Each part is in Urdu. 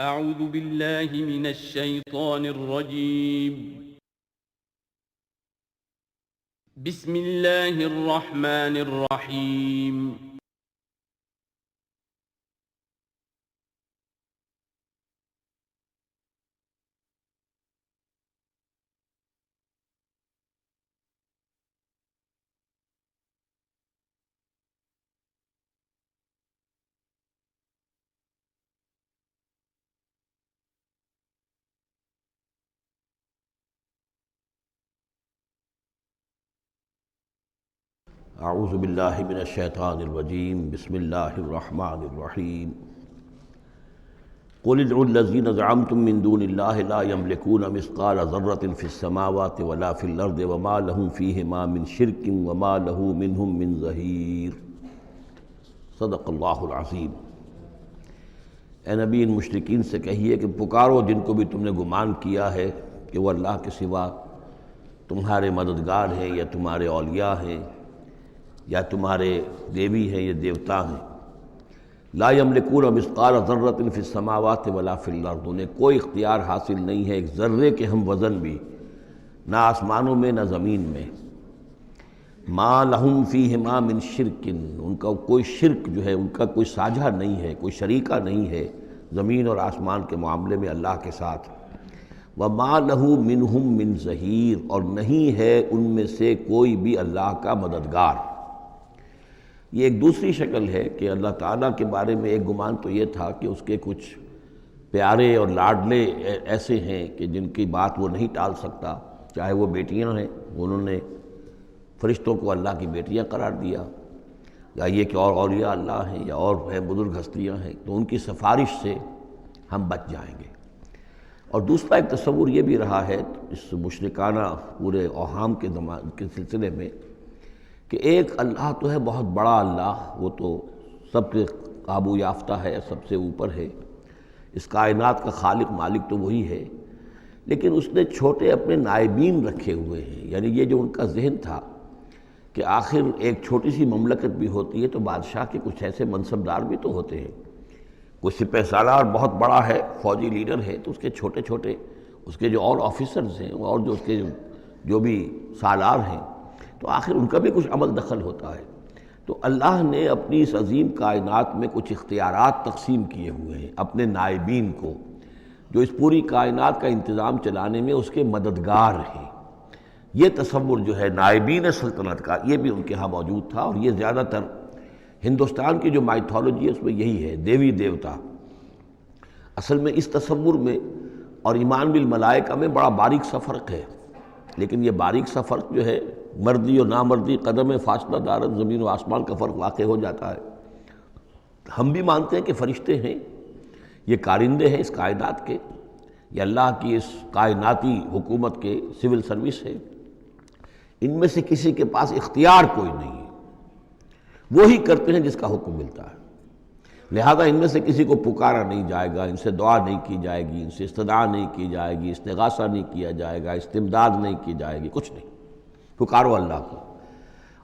اعوذ باللہ من الشیطان الرجیم بسم اللہ الرحمن الرحیم اعوذ باللہ من الشیطان الرجیم بسم اللہ الرحمن الرحیم قل ادعوا الذین زعمتم من دون اللہ لا یملکون مثقال ذرۃ فی السماوات ولا فی الارض وما لهم فیہما من شرک وما له منہم من ظہیر۔ صدق اللہ العظیم۔ اے نبی، ان مشرکین سے کہیے کہ پکارو جن کو بھی تم نے گمان کیا ہے کہ وہ اللہ کے سوا تمہارے مددگار ہیں یا تمہارے اولیاء ہیں یا تمہارے دیوی ہیں یا دیوتا ہیں۔ لا یملکون مثقال ذرۃ فی السماوات ولا فی الارض، انہیں کوئی اختیار حاصل نہیں ہے ایک ذرے کے ہم وزن بھی، نہ آسمانوں میں نہ زمین میں۔ ما لہم فیہما من شرک، ان کا کوئی شرک جو ہے، ان کا کوئی ساجھا نہیں ہے، کوئی شریکہ نہیں ہے زمین اور آسمان کے معاملے میں اللہ کے ساتھ۔ وما لہ منہم من ظہیر، اور نہیں ہے ان میں سے کوئی بھی اللہ کا مددگار۔ یہ ایک دوسری شکل ہے کہ اللہ تعالیٰ کے بارے میں ایک گمان تو یہ تھا کہ اس کے کچھ پیارے اور لاڈلے ایسے ہیں کہ جن کی بات وہ نہیں ٹال سکتا، چاہے وہ بیٹیاں ہیں، انہوں نے فرشتوں کو اللہ کی بیٹیاں قرار دیا، یا یہ کہ اور اولیاء اللہ ہیں یا اور ہیں بزرگ ہستیاں ہیں، تو ان کی سفارش سے ہم بچ جائیں گے۔ اور دوسرا ایک تصور یہ بھی رہا ہے اس مشرکانہ پورے اوہام کے سلسلے میں کہ ایک اللہ تو ہے بہت بڑا اللہ، وہ تو سب کے قابو یافتہ ہے، سب سے اوپر ہے، اس کائنات کا خالق مالک تو وہی ہے، لیکن اس نے چھوٹے اپنے نائبین رکھے ہوئے ہیں۔ یعنی یہ جو ان کا ذہن تھا کہ آخر ایک چھوٹی سی مملکت بھی ہوتی ہے تو بادشاہ کے کچھ ایسے منصبدار بھی تو ہوتے ہیں، کوئی سپہ سالار بہت بڑا ہے، فوجی لیڈر ہے، تو اس کے چھوٹے چھوٹے اس کے جو اور آفیسرز ہیں اور جو اس کے جو بھی سالار ہیں، تو آخر ان کا بھی کچھ عمل دخل ہوتا ہے۔ تو اللہ نے اپنی اس عظیم کائنات میں کچھ اختیارات تقسیم کیے ہوئے ہیں اپنے نائبین کو، جو اس پوری کائنات کا انتظام چلانے میں اس کے مددگار ہیں۔ یہ تصور جو ہے نائبین سلطنت کا، یہ بھی ان کے ہاں موجود تھا، اور یہ زیادہ تر ہندوستان کی جو مائتھولوجی ہے اس میں یہی ہے، دیوی دیوتا۔ اصل میں اس تصور میں اور ایمان بالملائکہ میں بڑا باریک سا فرق ہے، لیکن یہ باریک سا فرق جو ہے مردی اور نامردی قدم فاصلہ دارت زمین و آسمان کا فرق واقع ہو جاتا ہے۔ ہم بھی مانتے ہیں کہ فرشتے ہیں، یہ کارندے ہیں اس کائنات کے، یہ اللہ کی اس کائناتی حکومت کے سول سروس ہے، ان میں سے کسی کے پاس اختیار کوئی نہیں ہے، وہی کرتے ہیں جس کا حکم ملتا ہے، لہذا ان میں سے کسی کو پکارا نہیں جائے گا، ان سے دعا نہیں کی جائے گی، ان سے استدعا نہیں کی جائے گی، استغاثہ نہیں کیا جائے گا، استمداد نہیں کی جائے گی، کچھ نہیں۔ پکارو اللہ کو،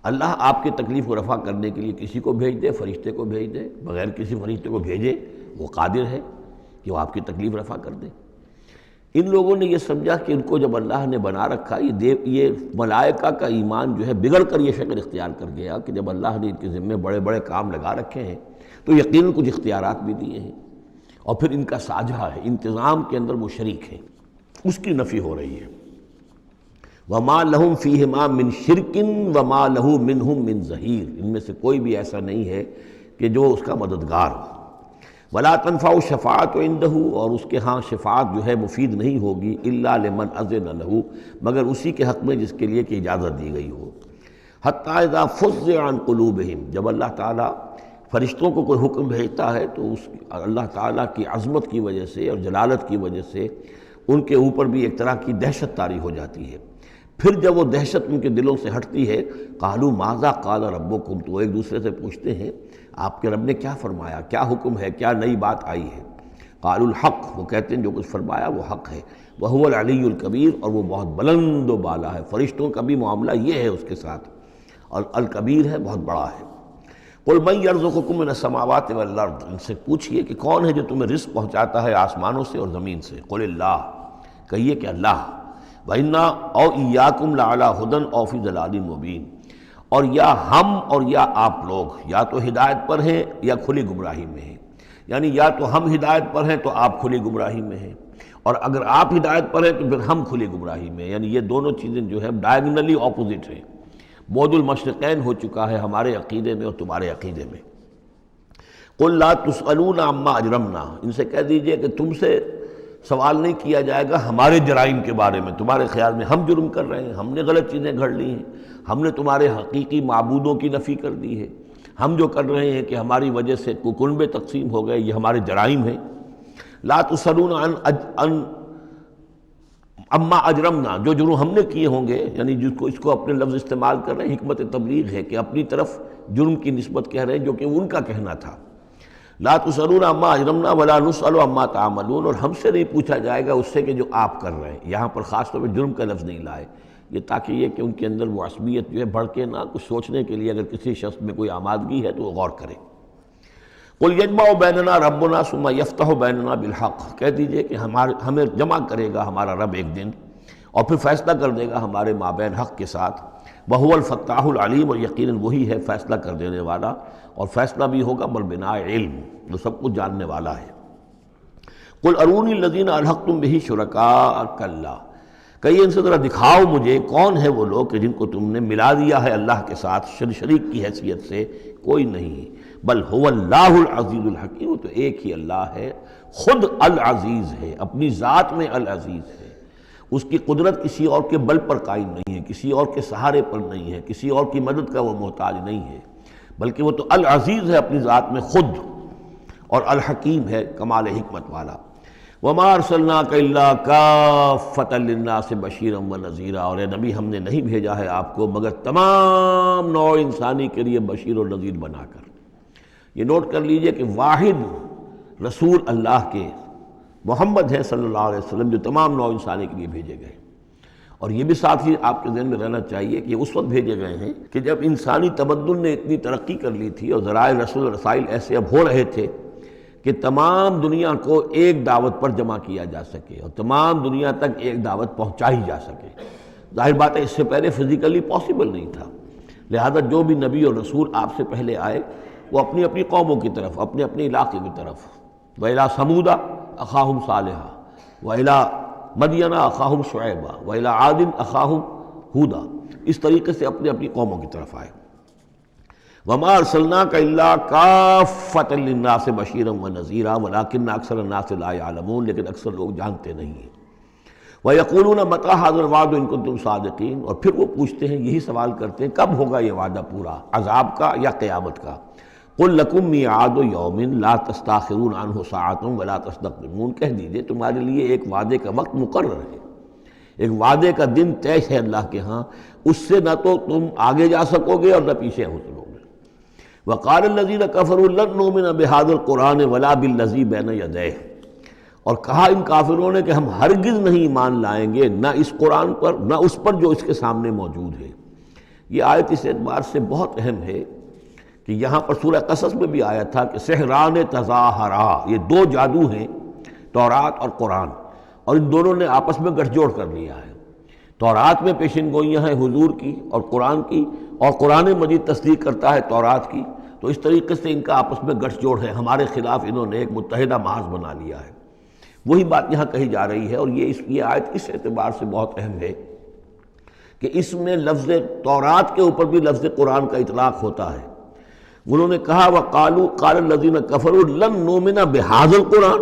اللہ آپ کی تکلیف کو رفع کرنے کے لیے کسی کو بھیج دے، فرشتے کو بھیج دے، بغیر کسی فرشتے کو بھیجے وہ قادر ہے کہ وہ آپ کی تکلیف رفع کر دے۔ ان لوگوں نے یہ سمجھا کہ ان کو جب اللہ نے بنا رکھا، یہ ملائکہ کا ایمان جو ہے بگڑ کر یہ شکل اختیار کر گیا کہ جب اللہ نے ان کے ذمے بڑے بڑے کام لگا رکھے ہیں تو یقیناً کچھ اختیارات بھی دیے ہیں، اور پھر ان کا ساجھا ہے، انتظام کے اندر وہ شریک ہیں، اس کی نفی ہو رہی ہے۔ وما لہم فیہما من شرک وما لہ منہم من ظہیر، ان میں سے کوئی بھی ایسا نہیں ہے کہ جو اس کا مددگار ہو۔ ولا تنفع الشفاعۃ عندہ، اور اس کے ہاں شفاعت جو ہے مفید نہیں ہوگی، الا لمن اذن لہ، مگر اسی کے حق میں جس کے لیے کہ اجازت دی گئی ہو۔ حتی اذا فزع عن قلوبہم، جب اللہ تعالیٰ فرشتوں کو کوئی حکم بھیجتا ہے تو اس اللہ تعالیٰ کی عظمت کی وجہ سے اور جلالت کی وجہ سے ان کے اوپر بھی ایک طرح کی دہشت طاری ہو جاتی ہے۔ پھر جب وہ دہشت ان کے دلوں سے ہٹتی ہے، قالوا ماذا قال ربکم، تو ایک دوسرے سے پوچھتے ہیں آپ کے رب نے کیا فرمایا، کیا حکم ہے، کیا نئی بات آئی ہے۔ قالوا الحق، وہ کہتے ہیں جو کچھ فرمایا وہ حق ہے، وہو العلی الکبیر، اور وہ بہت بلند و بالا ہے۔ فرشتوں کا بھی معاملہ یہ ہے اس کے ساتھ، اور الکبیر ہے، بہت بڑا ہے۔ قل من یرزقکم من السماوات والارض، ان سے پوچھئے کہ کون ہے جو تمہیں رزق پہنچاتا ہے آسمانوں سے اور زمین سے؟ قل اللہ، کہیے کہ اللہ، وَإِنَّا أَوْ إِيَّاكُمْ لَعَلَىٰ هُدًى أَوْ فِي ضَلَالٍ مُبِينٍ، اور یا ہم اور یا آپ لوگ یا تو ہدایت پر ہیں یا کھلی گمراہی میں ہیں، یعنی یا تو ہم ہدایت پر ہیں تو آپ کھلی گمراہی میں ہیں، اور اگر آپ ہدایت پر ہیں تو پھر ہم کھلی گمراہی میں ہیں، یعنی یہ دونوں چیزیں جو ہے ڈائیگنلی اپوزٹ ہیں، بعد المشرقین ہو چکا ہے ہمارے عقیدے میں اور تمہارے عقیدے میں۔ قل لا تسألون عما اجرمنا، ان سے کہہ دیجئے کہ تم سے سوال نہیں کیا جائے گا ہمارے جرائم کے بارے میں، تمہارے خیال میں ہم جرم کر رہے ہیں، ہم نے غلط چیزیں گھڑ لی ہیں، ہم نے تمہارے حقیقی معبودوں کی نفی کر دی ہے، ہم جو کر رہے ہیں کہ ہماری وجہ سے کنبے تقسیم ہو گئے، یہ ہمارے جرائم ہیں۔ لا تسألون عن اما اجرمنا، جو جرم ہم نے کیے ہوں گے، یعنی جس کو اس کو اپنے لفظ استعمال کر رہے ہیں، حکمت تبلیغ ہے کہ اپنی طرف جرم کی نسبت کہہ رہے ہیں جو کہ ان کا کہنا تھا۔ لا تسألون عما اجرمنا ولا نسأل عما تعملون، اور ہم سے نہیں پوچھا جائے گا اس سے کہ جو آپ کر رہے ہیں۔ یہاں پر خاص طور پہ جرم کا لفظ نہیں لائے، یہ تاکہ یہ کہ ان کے اندر وہ عصبیت جو ہے بڑھ کے نہ، کچھ سوچنے کے لیے اگر کسی شخص میں کوئی آمادگی ہے تو وہ غور کرے۔ قل یجمع بیننا ربنا ثم یفتح بیننا بالحق، کہہ دیجئے کہ ہمیں جمع کرے گا ہمارا رب ایک دن اور پھر فیصلہ کر دے گا ہمارے مابین حق کے ساتھ۔ وہو الفتاح العلیم، اور یقیناً وہی ہے فیصلہ کر دینے والا، اور فیصلہ بھی ہوگا بالبناء علم، جو سب کچھ جاننے والا ہے۔ قل ارونی الذین الحقتم بہ شرکاء کلا، کہیے ان سے ذرا دکھاؤ مجھے کون ہے وہ لوگ کہ جن کو تم نے ملا دیا ہے اللہ کے ساتھ شریک کی حیثیت سے، کوئی نہیں، بل هو اللہ العزیز الحکیم، وہ تو ایک ہی اللہ ہے، خود العزیز ہے، اپنی ذات میں العزیز ہے، اس کی قدرت کسی اور کے بل پر قائم نہیں ہے، کسی اور کے سہارے پر نہیں ہے، کسی اور کی مدد کا وہ محتاج نہیں ہے، بلکہ وہ تو العزیز ہے اپنی ذات میں خود، اور الحکیم ہے کمال حکمت والا۔ وَمَا أَرْسَلْنَاكَ إِلَّا كَافَّةً لِلنَّاسِ بَشِيرًا وَنَذِيرًا، اور اے نبی ہم نے نہیں بھیجا ہے آپ کو مگر تمام نوع انسانی کے لیے بشیر و نذیر بنا کر۔ یہ نوٹ کر لیجئے کہ واحد رسول اللہ کے محمد ہے صلی اللہ علیہ وسلم جو تمام نوع انسانی کے لیے بھیجے گئے، اور یہ بھی ساتھ ہی آپ کے ذہن میں رہنا چاہیے کہ یہ اس وقت بھیجے گئے ہیں کہ جب انسانی تمدن نے اتنی ترقی کر لی تھی اور ذرائع رسول رسائل ایسے اب ہو رہے تھے کہ تمام دنیا کو ایک دعوت پر جمع کیا جا سکے اور تمام دنیا تک ایک دعوت پہنچائی جا سکے۔ ظاہر بات ہے اس سے پہلے فزیکلی پاسبل نہیں تھا، لہذا جو بھی نبی اور رسول آپ سے پہلے آئے وہ اپنی اپنی قوموں کی طرف، اپنے اپنے علاقے کی طرف، وَإِلَىٰ ثَمُودَ أَخَاهُمْ صَالِحًا وَإِلَىٰ مَدْيَنَ أَخَاهُمْ شُعَيْبًا وَإِلَىٰ عَادٍ أَخَاهُمْ هُودًا، اس طریقے سے اپنی اپنی قوموں کی طرف آئے۔ وَمَا أَرْسَلْنَاكَ إِلَّا كَافَّةً لِلنَّاسِ بَشِيرًا وَنَذِيرًا وَلَٰكِنَّ أَكْثَرَ النَّاسِ لَا يَعْلَمُونَ، لیکن اکثر لوگ جانتے نہیں ہیں۔ وَيَقُولُونَ مَتَىٰ هَٰذَا الْوَعْدُ إِن كُنتُمْ صَادِقِينَ، اور پھر وہ پوچھتے ہیں، یہی سوال کرتے ہیں، کب ہوگا یہ وعدہ پورا، عذاب کا یا قیامت کا؟ قُل لَكُم مِّيعَادُ يَوْمٍ لَا تَسْتَأْخِرُونَ عَنْهُ سَاعَةٌ وَلَا تَسْتَقْدِمُونَ، کہہ دیجئے تمہارے لیے ایک وعدے کا وقت مقرر ہے، ایک وعدے کا دن طے ہے اللہ کے ہاں، اس سے نہ تو تم آگے جا سکو گے اور نہ پیچھے ہو سکو گے۔ وَقَالَ الَّذِينَ كَفَرُوا لَن نُّؤْمِنَ بِهَٰذَا الْقُرْآنِ وَلَا بِالَّذِي بَيْنَ يَدَيْهِ، اور کہا ان کافروں نے کہ ہم ہرگز نہیں ایمان لائیں گے نہ اس قرآن پر نہ اس پر جو اس کے سامنے موجود ہے۔ یہ آیت اس اعتبار سے بہت اہم ہے کہ یہاں پر سورہ قصص میں بھی آیا تھا کہ سحران تظاہرا، یہ دو جادو ہیں، تورات اور قرآن، اور ان دونوں نے آپس میں گٹھ جوڑ کر لیا ہے۔ تورات میں پیشن گوئیاں ہیں حضور کی اور قرآن کی، اور قرآن مجید تصدیق کرتا ہے تورات کی، تو اس طریقے سے ان کا آپس میں گٹھ جوڑ ہے، ہمارے خلاف انہوں نے ایک متحدہ محاذ بنا لیا ہے۔ وہی بات یہاں کہی جا رہی ہے، اور یہ آیت اس اعتبار سے بہت اہم ہے کہ اس میں لفظ تورات کے اوپر بھی لفظ قرآن کا اطلاق ہوتا ہے۔ انہوں نے کہا وَقَالُوا قَالَ الَّذِينَ كَفَرُوا لَن نُّؤْمِنَ بِهَٰذَا الْقُرْآنِ،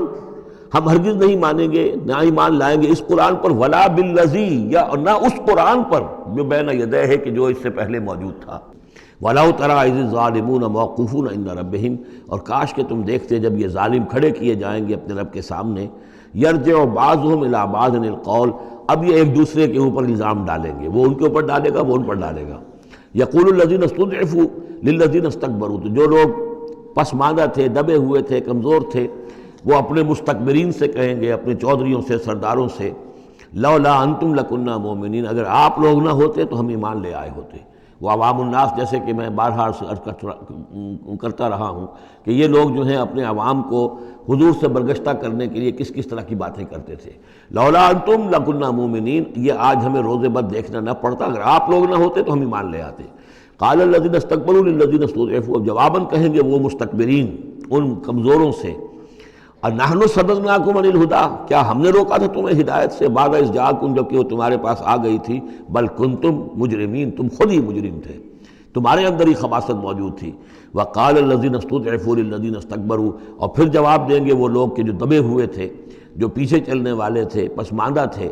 ہم ہرگز نہیں مانیں گے نہ ایمان لائیں گے اس قرآن پر، وَلَا بِالَّذِي، یا نہ اس قرآن پر جو بین یدیہ ہے کہ جو اس سے پہلے موجود تھا۔ وَلَوْ تَرَىٰ إِذِ الظَّالِمُونَ مَوْقُوفُونَ عِندَ رَبِّهِمْ، اور کاش کہ تم دیکھتے جب یہ ظالم کھڑے کیے جائیں گے اپنے رب کے سامنے، يَرْجِعُ بَعْضُهُمْ إِلَىٰ بَعْضٍ الْقَوْلَ، اب یہ ایک دوسرے کے اوپر الزام ڈالیں گے، وہ ان کے اوپر ڈالے گا، وہ ان پر ڈالے گا۔ يَقُولُ الَّذِينَ اسْتُضْعِفُوا لِلَّذِينَ اسْتَكْبَرُوا، تو جو لوگ پسماندہ تھے، دبے ہوئے تھے، کمزور تھے، وہ اپنے مستکبرین سے کہیں گے، اپنے چودھریوں سے، سرداروں سے، لولا انتم لکنا مومنین، اگر آپ لوگ نہ ہوتے تو ہم ایمان لے آئے ہوتے۔ وہ عوام الناس، جیسے کہ میں بارہا کرتا رہا ہوں کہ یہ لوگ جو ہیں اپنے عوام کو حضور سے برگشتہ کرنے کے لیے کس کس طرح کی باتیں کرتے تھے. لولا انتم لکنا مومنین، یہ آج ہمیں روز بد دیکھنا نہ پڑتا، اگر آپ لوگ نہ ہوتے تو ہم ایمان لے آتے. قال الذین استکبروا للذین استضعفوا، جواباً کہیں گے وہ مستکبرین ان کمزوروں سے، نحن صددناکم عن الہدی، کیا ہم نے روکا تھا تمہیں ہدایت سے، بعد اذ جاءکم، جبکہ وہ تمہارے پاس آ گئی تھی، بل کنتم مجرمین، تم خود ہی مجرم تھے، تمہارے اندر ہی خباثت موجود تھی. وقال الذین استضعفوا للذین استکبروا، اور پھر جواب دیں گے وہ لوگ کہ جو دبے ہوئے تھے، جو پیچھے چلنے والے تھے، پسماندہ تھے،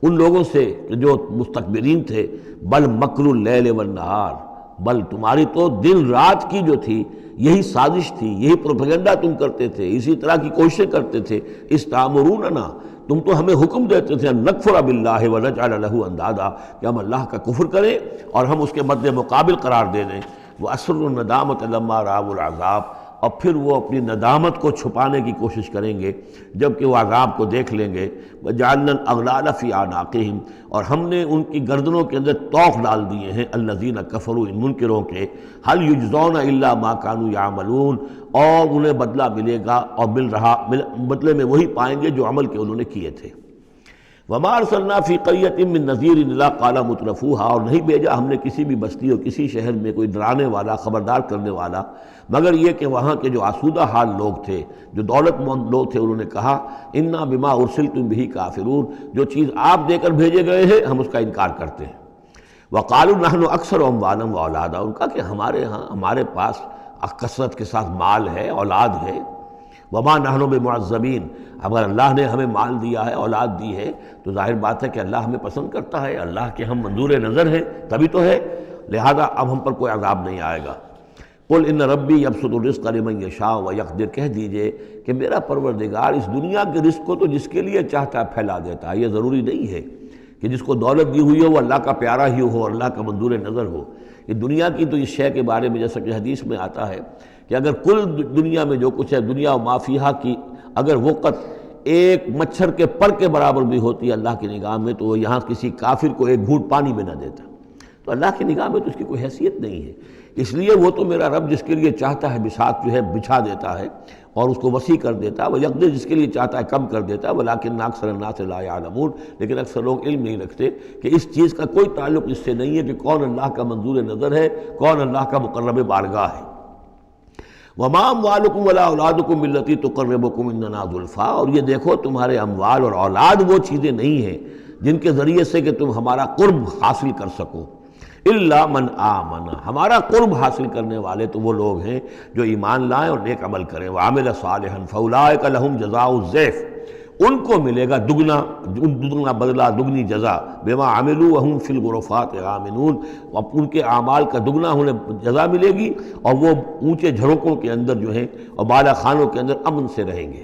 ان لوگوں سے جو مستکبرین تھے، بل مکر اللیل والنہار، بل تمہاری تو دن رات کی جو تھی یہی سازش تھی، یہی پروپیگنڈا تم کرتے تھے، اسی طرح کی کوششیں کرتے تھے. استعمروننا، تم تو ہمیں حکم دیتے تھے، ان نکفر باللہ ونجعل لہ اندادا، کہ ہم اللہ کا کفر کریں اور ہم اس کے مد مقابل قرار دے دیں. واسروا الندامۃ لما رأوا العذاب، اور پھر وہ اپنی ندامت کو چھپانے کی کوشش کریں گے جب کہ وہ عذاب کو دیکھ لیں گے. وجعلنا الاغلال فی اعناقہم، اور ہم نے ان کی گردنوں کے اندر طوق ڈال دیے ہیں، الذین کفروا، ان منکروں کے، هل یجزون الا ما كانوا یعملون، اور انہیں بدلہ ملے گا اور مل رہا، بدلے میں وہی پائیں گے جو عمل کے انہوں نے کیے تھے. وما ارسلنا فی قریۃ من نذیر الا قال مترفوها، اور نہیں بھیجا ہم نے کسی بھی بستی اور کسی شہر میں کوئی ڈرانے والا، خبردار کرنے والا، مگر یہ کہ وہاں کے جو آسودہ حال لوگ تھے، جو دولت مند لوگ تھے، انہوں نے کہا انا بما ارسلتم به کافرون، جو چیز آپ دے کر بھیجے گئے ہیں ہم اس کا انکار کرتے ہیں. وقالوا نحن اکثر اموالا واولادا، ان کا کہ ہمارے ہاں، ہمارے پاس کثرت کے ساتھ مال ہے، اولاد ہے. وما نحن بمعذبین، اگر اللہ نے ہمیں مال دیا ہے، اولاد دی ہے، تو ظاہر بات ہے کہ اللہ ہمیں پسند کرتا ہے، اللہ کے ہم منظور نظر ہیں تبھی تو ہے، لہذا اب ہم پر کوئی عذاب نہیں آئے گا. قل ان ربی یبسط الرزق لمن یشاء ویقدر، کہہ دیجئے کہ میرا پروردگار اس دنیا کے رزق کو تو جس کے لیے چاہتا ہے پھیلا دیتا ہے. یہ ضروری نہیں ہے کہ جس کو دولت دی ہوئی ہو وہ اللہ کا پیارا ہی ہو، اللہ کا منظور نظر ہو. یہ دنیا کی تو اس شے کے بارے میں جیسا کہ حدیث میں آتا ہے کہ اگر کل دنیا میں جو کچھ ہے، دنیا و ما فیہا کی اگر وقت ایک مچھر کے پر کے برابر بھی ہوتی ہے اللہ کی نگاہ میں، تو وہ یہاں کسی کافر کو ایک گھونٹ پانی میں نہ دیتا. تو اللہ کی نگاہ میں تو اس کی کوئی حیثیت نہیں ہے. اس لیے وہ تو میرا رب جس کے لیے چاہتا ہے بساط جو ہے بچھا دیتا ہے اور اس کو وسیع کر دیتا ہے، وہ یقدر جس کے لیے چاہتا ہے کم کر دیتا ہے. ولیکن اکثر الناس لا یعلمون، لیکن اکثر لوگ علم نہیں رکھتے کہ اس چیز کا کوئی تعلق اس سے نہیں ہے کہ کون اللہ کا منظور نظر ہے، کون اللہ کا مقرب بارگاہ ہے. وما اموالکم ولا اولادکم بالتی تقربکم عندنا زلفیٰ، اور یہ دیکھو تمہارے اموال اور اولاد وہ چیزیں نہیں ہیں جن کے ذریعے سے کہ تم ہمارا قرب حاصل کر سکو. الا من آمن، ہمارا قرب حاصل کرنے والے تو وہ لوگ ہیں جو ایمان لائیں اور نیک عمل کریں. وعمل صالحا فاولئک لہم جزاء الضعف، ان کو ملے گا دگنا بدلہ، دگنی جزا. بما عملوا وهم فی الغرفات آمنون، ان کے اعمال کا دگنا انہیں جزا ملے گی اور وہ اونچے جھروکوں کے اندر جو ہیں اور بالا خانوں کے اندر امن سے رہیں گے.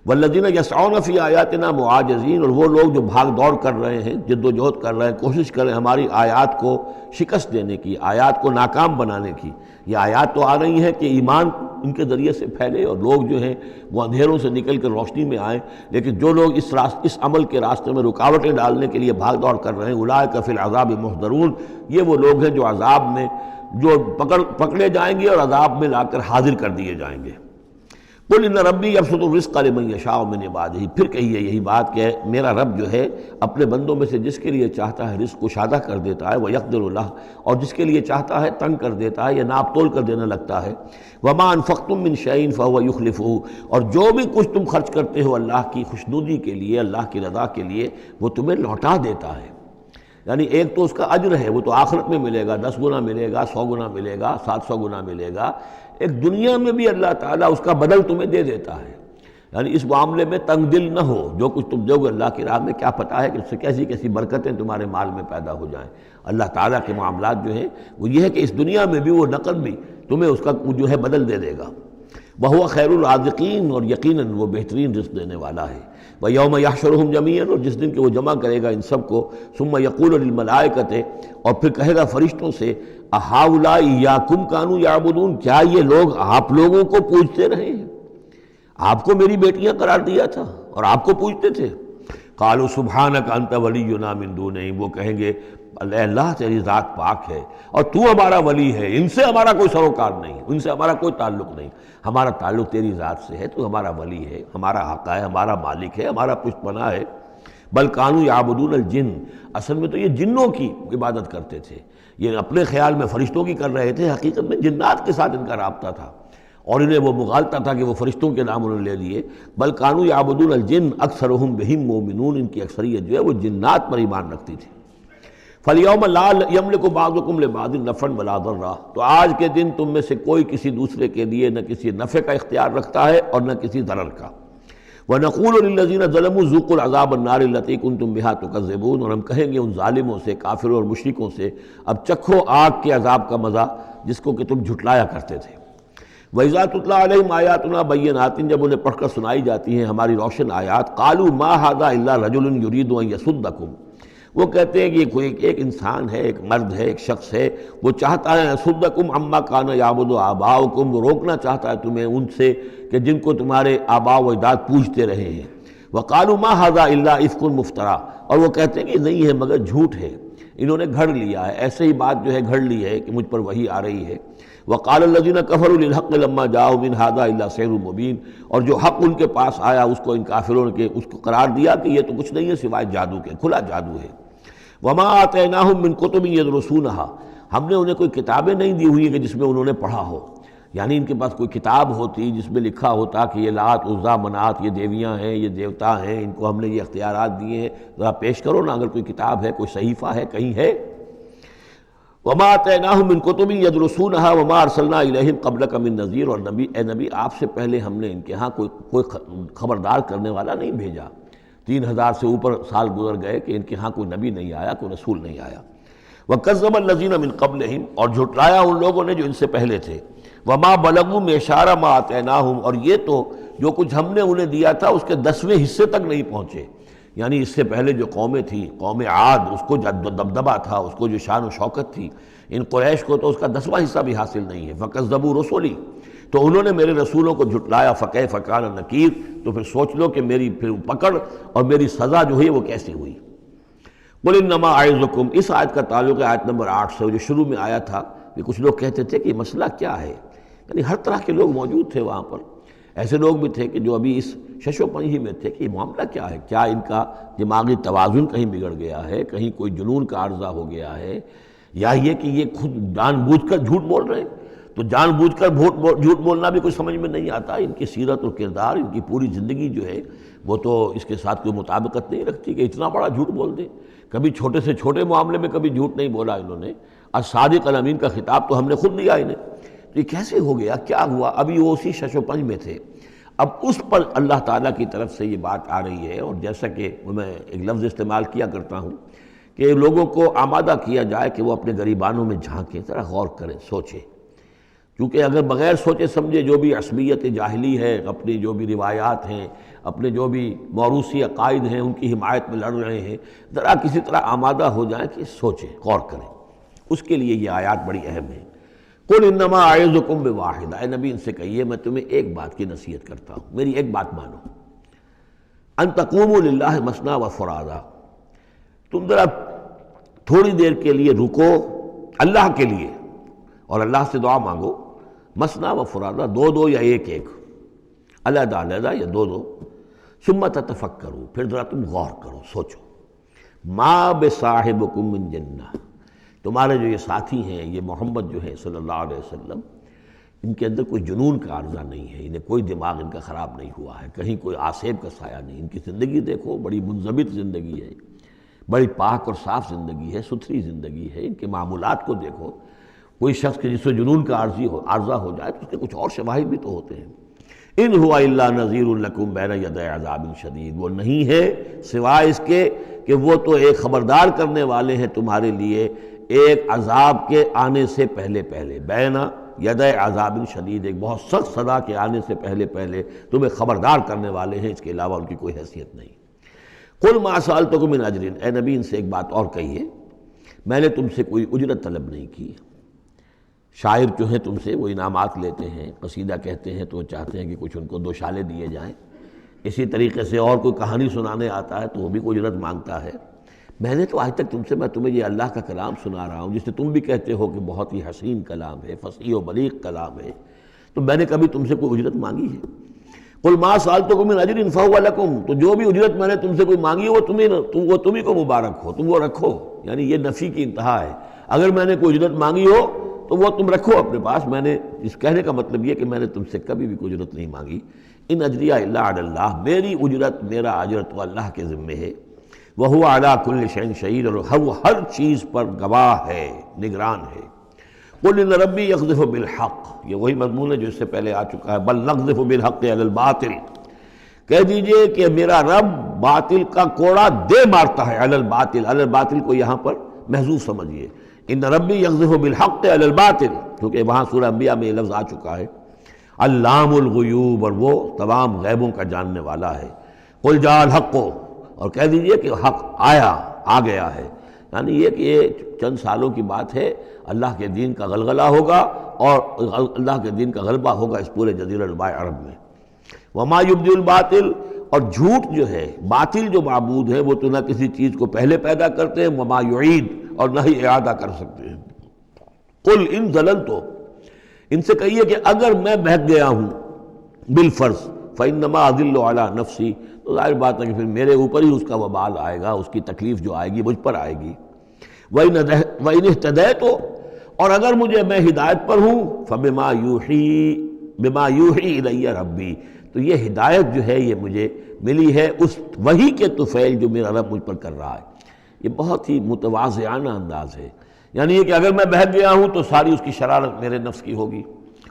والذین یسعون فی آیاتنا معاجزین، اور وہ لوگ جو بھاگ دوڑ کر رہے ہیں، جد و جہد کر رہے ہیں، کوشش کر رہے ہیں ہماری آیات کو شکست دینے کی، آیات کو ناکام بنانے کی. یہ آیات تو آ رہی ہیں کہ ایمان ان کے ذریعے سے پھیلے اور لوگ جو ہیں وہ اندھیروں سے نکل کر روشنی میں آئیں، لیکن جو لوگ اس عمل کے راستے میں رکاوٹیں ڈالنے کے لیے بھاگ دوڑ کر رہے ہیں، اولئک فی العذاب محضرون، یہ وہ لوگ ہیں جو عذاب میں جو پکڑے جائیں گے اور عذاب میں لا کر حاضر کر دیے جائیں گے. قل ان ربی یبسط الرزق لمن یشاء من عبادہ، پھر کہیے یہی بات کہ میرا رب جو ہے اپنے بندوں میں سے جس کے لیے چاہتا ہے رزق کشادہ کر دیتا ہے، ویقدر لہ، اور جس کے لیے چاہتا ہے تنگ کر دیتا ہے یا ناپ تول کر دینے لگتا ہے. وما انفقتم من شیء فهو یخلفہ، اور جو بھی کچھ تم خرچ کرتے ہو اللہ کی خوشنودی کے لیے، اللہ کی رضا کے لیے، وہ تمہیں لوٹا دیتا ہے. یعنی ایک تو اس کا اجر ہے، وہ تو آخرت میں ملے گا، 10 گنا ملے گا، 100 گنا ملے گا، 700 گنا ملے گا. ایک دنیا میں بھی اللہ تعالیٰ اس کا بدل تمہیں دے دیتا ہے. یعنی اس معاملے میں تنگ دل نہ ہو، جو کچھ تم دو گے اللہ کی راہ میں کیا پتہ ہے کہ اس سے کیسی کیسی برکتیں تمہارے مال میں پیدا ہو جائیں. اللہ تعالیٰ کے معاملات جو ہیں وہ یہ ہے کہ اس دنیا میں بھی وہ نقد بھی تمہیں اس کا جو ہے بدل دے دے گا. وَهُوَ خَيْرُ الرَّازِقِينَ، اور یقیناً وہ بہترین رزق دینے والا ہے. وَيَوْمَ يَحْشُرُهُمْ جَمِيعًا، اور جس دن کہ وہ جمع کرے گا ان سب کو. ثُمَّ يَقُولُ لِلْمَلَائِكَةِ، اور پھر کہے گا فرشتوں سے، أَهَٰؤُلَاءِ إِيَّاكُمْ كَانُوا يَعْبُدُونَ، کیا یہ لوگ آپ لوگوں کو پوجتے رہے ہیں؟ آپ کو میری بیٹیاں قرار دیا تھا اور آپ کو پوجتے تھے. قالوا سبحانک انت ولینا من دونہم، وہ کہیں گے اللہ تیری ذات پاک ہے اور تو ہمارا ولی ہے، ان سے ہمارا کوئی سروکار نہیں، ان سے ہمارا کوئی تعلق نہیں، ہمارا تعلق تیری ذات سے ہے، تو ہمارا ولی ہے، ہمارا آقا ہے، ہمارا مالک ہے، ہمارا پشت پناہ ہے۔ بل کانوا یعبدون الجن، اصل میں تو یہ جنوں کی عبادت کرتے تھے، یہ اپنے خیال میں فرشتوں کی کر رہے تھے، حقیقت میں جنات کے ساتھ ان کا رابطہ تھا، اور انہیں وہ مغالطہ تھا کہ وہ فرشتوں کے نام انہوں نے لے لیے۔ بل کانوا یعبدون الجن اکثرهم بهم مؤمنون، ان کی اکثریت جو ہے وہ جنات پر ایمان رکھتی تھی۔ فَالْيَوْمَ لَا يَمْلِكُ بَعْضُكُمْ لِبَعْضٍ نَفْعًا وَلَا ضَرًّا، تو آج کے دن تم میں سے کوئی کسی دوسرے کے لیے نہ کسی نفع کا اختیار رکھتا ہے اور نہ کسی ضرر کا۔ وَنَقُولُ لِلَّذِينَ ظَلَمُوا ذُوقُوا الْعَذَابَ النَّارِ الَّتِي كُنتُم بِهَا تُكَذِّبُونَ، اور ہم کہیں گے ان ظالموں سے، کافروں اور مشرکوں سے، اب چکھو آگ کے عذاب کا مزہ جس کو کہ تم جھٹلایا کرتے تھے۔ وَإِذَا تُتْلَىٰ عَلَيْهِمْ آيَاتُنَا بَيِّنَاتٍ، جب انہیں پڑھ کر سنائی جاتی ہیں ہماری روشن آیات، قَالُوا مَا هَٰذَا إِلَّا رَجُلٌ يُرِيدُ أَن يَصُدَّكُمْ، وہ کہتے ہیں کہ یہ ایک انسان ہے، ایک مرد ہے، ایک شخص ہے، وہ چاہتا ہے يَصُدَّكُمْ عَمَّا كَانَ يَعْبُدُ آبَاؤُكُمْ، وہ روکنا چاہتا ہے تمہیں ان سے کہ جن کو تمہارے آباء و اجداد پوجتے رہے ہیں۔ وَقَالُوا مَا هَٰذَا إِلَّا إِفْكٌ مُفْتَرًى، اور وہ کہتے ہیں کہ نہیں ہے مگر جھوٹ ہے، انہوں نے گھڑ لیا ہے، ایسے ہی بات جو ہے گھڑ لی ہے کہ مجھ پر وحی آ رہی ہے۔ وَقَالَ الَّذِينَ كَفَرُوا لِلْحَقِّ لَمَّا جَاءَهُمْ إِنْ هَٰذَا إِلَّا سِحْرٌ مُّبِينٌ، اور جو حق ان کے پاس آیا اس کو ان کافروں نے اس کو قرار دیا کہ یہ تو کچھ نہیں ہے سوائے جادو کے، کھلا جادو ہے۔ وَمَا آتَيْنَاهُم مِّن كُتُبٍ يَدْرُسُونَهَا، ہم نے انہیں کوئی کتابیں نہیں دی ہوئی کہ جس میں انہوں نے پڑھا ہو، یعنی ان کے پاس کوئی کتاب ہوتی جس میں لکھا ہوتا کہ یہ لات عزا منات یہ دیویاں ہیں، یہ دیوتا ہیں، ان کو ہم نے یہ اختیارات دیے ہیں، ذرا پیش کرو نا، اگر کوئی کتاب ہے، کوئی صحیفہ ہے، کہیں ہے۔ وَمَا آتَيْنَاهُم مِّن كُتُبٍ يَدْرُسُونَهَا وَمَا أَرْسَلْنَا إِلَيْهِمْ قَبْلَكَ مِن نَذِيرٍ، اور نبی اے نبی آپ سے پہلے ہم نے ان کے ہاں کوئی خبردار کرنے والا نہیں بھیجا، 3000 سے اوپر سال گزر گئے کہ ان کے ہاں کوئی نبی نہیں آیا، کوئی رسول نہیں آیا۔ وَكَذَّبَ الَّذِينَ مِن قَبْلِهِمْ، اور جھٹلایا ان لوگوں نے جو ان سے پہلے تھے۔ وَمَا بَلَغُوا مِعْشَارَ مَا آتَيْنَاهُمْ، اور یہ تو جو کچھ ہم نے انہیں دیا تھا اس کے 10ویں حصے تک نہیں پہنچے، یعنی اس سے پہلے جو قومیں تھیں، قوم عاد، اس کو جو دبدبہ تھا، اس کو جو شان و شوکت تھی، ان قریش کو تو اس کا 10واں حصہ بھی حاصل نہیں ہے۔ فَكَذَّبُوا رُسُلِي، تو انہوں نے میرے رسولوں کو جھٹلایا، فَكَيْفَ كَانَ نَكِيرٌ، تو پھر سوچ لو کہ میری پھر پکڑ اور میری سزا جو ہے وہ کیسی ہوئی۔ قُلْ إِنَّمَا أَعِظُكُمْ، اس آیت کا تعلق ہے آیت نمبر 8 سے، جو شروع میں آیا تھا کہ کچھ لوگ کہتے تھے کہ یہ مسئلہ کیا ہے، یعنی ہر طرح کے لوگ موجود تھے وہاں پر، ایسے لوگ بھی تھے کہ جو ابھی اس شش و پنج ہی میں تھے کہ یہ معاملہ کیا ہے، کیا ان کا دماغی توازن کہیں بگڑ گیا ہے، کہیں کوئی جنون کا عارضہ ہو گیا ہے، یا یہ کہ یہ خود جان بوجھ کر جھوٹ بول رہے ہیں۔ تو جان بوجھ کر جھوٹ بولنا بھی کوئی سمجھ میں نہیں آتا، ان کی سیرت اور کردار، ان کی پوری زندگی جو ہے وہ تو اس کے ساتھ کوئی مطابقت نہیں رکھتی کہ اتنا بڑا جھوٹ بول دیں۔ کبھی چھوٹے سے چھوٹے معاملے میں کبھی جھوٹ نہیں بولا انہوں نے، الصادق الامین کا خطاب تو ہم نے خود دیا انہیں، تو یہ کیسے ہو گیا، کیا ہوا؟ ابھی وہ اسی شش و پنج میں تھے، اب اس پر اللہ تعالیٰ کی طرف سے یہ بات آ رہی ہے، اور جیسا کہ میں ایک لفظ استعمال کیا کرتا ہوں کہ لوگوں کو آمادہ کیا جائے کہ وہ اپنے گریبانوں میں جھانکیں، ذرا غور کریں، سوچیں، کیونکہ اگر بغیر سوچے سمجھے جو بھی عصبیت جاہلی ہے، اپنی جو بھی روایات ہیں، اپنے جو بھی موروثی عقائد ہیں، ان کی حمایت میں لڑ رہے ہیں، ذرا کسی طرح آمادہ ہو جائیں کہ سوچیں، غور کریں، اس کے لیے یہ آیات بڑی اہم ہیں۔ قُلْ إِنَّمَا أَعِظُكُمْ بِوَاحِدَةٍ، اے نبی ان سے کہیے میں تمہیں ایک بات کی نصیحت کرتا ہوں، میری ایک بات مانو، أَن تَقُومُوا لِلَّهِ مَثْنَىٰ وَفُرَادَىٰ، تم ذرا تھوڑی دیر کے لیے رکو اللہ کے لیے اور اللہ سے دعا مانگو، مثنیٰ و فرادہ، دو دو یا ایک ایک، علیحدہ علیحدہ یا دو دو، ثم تتفکروا، پھر ذرا تم غور کرو، سوچو، ما بصاحبکم من جنہ، تمہارے جو یہ ساتھی ہیں، یہ محمد جو ہے صلی اللہ علیہ وسلم، ان کے اندر کوئی جنون کا عارضہ نہیں ہے، انہیں کوئی دماغ ان کا خراب نہیں ہوا ہے، کہیں کوئی آسیب کا سایہ نہیں، ان کی زندگی دیکھو، بڑی منضبط زندگی ہے، بڑی پاک اور صاف زندگی ہے، ستھری زندگی ہے، ان کے معمولات کو دیکھو، کوئی شخص کے جس سے جنون کا عارضہ ہو جائے تو اس کے کچھ اور شواہد بھی تو ہوتے ہیں۔ ان ہوا الا نذیر لکم بین یدی عذاب شدید، وہ نہیں ہے سوائے اس کے کہ وہ تو ایک خبردار کرنے والے ہیں تمہارے لیے ایک عذاب کے آنے سے پہلے پہلے، بین یدی عذاب شدید، ایک بہت سخت سزا کے آنے سے پہلے پہلے تمہیں خبردار کرنے والے ہیں، اس کے علاوہ ان کی کوئی حیثیت نہیں۔ قل ما سألتکم من اجر، اے نبی ان سے ایک بات اور کہیے، میں نے تم سے کوئی اجرت طلب نہیں کی۔ شاعر جو ہیں تم سے وہ انعامات لیتے ہیں، قصیدہ کہتے ہیں تو وہ چاہتے ہیں کہ کچھ ان کو دو شالے دیے جائیں، اسی طریقے سے اور کوئی کہانی سنانے آتا ہے تو وہ بھی کوئی اجرت مانگتا ہے۔ میں نے تو آج تک تم سے میں تمہیں یہ اللہ کا کلام سنا رہا ہوں جسے تم بھی کہتے ہو کہ بہت ہی حسین کلام ہے، فصیح و بلیغ کلام ہے، تو میں نے کبھی تم سے کوئی اجرت مانگی ہے؟ قل ما سألتکم من اجر فہو لکم، تو جو بھی اجرت میں نے تم سے کوئی مانگی وہ تمہیں کو مبارک ہو، تم وہ رکھو. یعنی یہ نفی کی انتہا ہے. اگر میں نے کوئی اجرت مانگی ہو تو وہ تم رکھو اپنے پاس. میں نے اس کہنے کا مطلب یہ کہ میں نے تم سے کبھی بھی کوئی اجرت نہیں مانگی. ان اجریہ الا علی اللہ، میری اجرت، میرا اجر تو اللہ کے ذمے ہے. وہو علی کل شیء شہید، اور وہ ہر چیز پر گواہ ہے، نگران ہے. قل ان ربی یقذف بالحق، یہ وہی مضمون ہے جو اس سے پہلے آ چکا ہے. بل نقذف بالحق علی الباطل، کہہ دیجئے کہ میرا رب باطل کا کوڑا دے مارتا ہے. علی الباطل، علی الباطل کو یہاں پر محذوف سمجھیے. ان ربی یقذف بالحق علی الباطل، کیونکہ وہاں سورہ انبیاء میں یہ لفظ آ چکا ہے. علام الغیوب، اور وہ تمام غیبوں کا جاننے والا ہے. قل جاء الحق، اور کہہ دیجئے کہ حق آیا، آ گیا ہے. یعنی یہ کہ یہ چند سالوں کی بات ہے، اللہ کے دین کا غلغلہ ہوگا اور اللہ کے دین کا غلبہ ہوگا اس پورے جزیرہ نما عرب میں. وما یبدی الباطل، اور جھوٹ جو ہے، باطل جو معبود ہے وہ تو نہ کسی چیز کو پہلے پیدا کرتے ہیں، وما یعید، اور نہ ہی اعادہ کر سکتے ہیں. قل ان ضللت، ان سے کہیے کہ اگر میں بہک گیا ہوں بالفرض، فانما اضل علی نفسی، تو ظاہر بات ہے کہ پھر میرے اوپر ہی اس کا وبال آئے گا، اس کی تکلیف جو آئے گی مجھ پر آئے گی. وَإِنِ اهْتَدَيْتُ، اور اگر میں ہدایت پر ہوں، فَبِمَا يُوحِي إِلَيَّ رَبِّي، تو یہ ہدایت جو ہے یہ مجھے ملی ہے اس وحی کے طفیل جو میرا رب مجھ پر کر رہا ہے. یہ بہت ہی متواضعانہ انداز ہے. یعنی یہ کہ اگر میں بہک گیا ہوں تو ساری اس کی شرارت میرے نفس کی ہوگی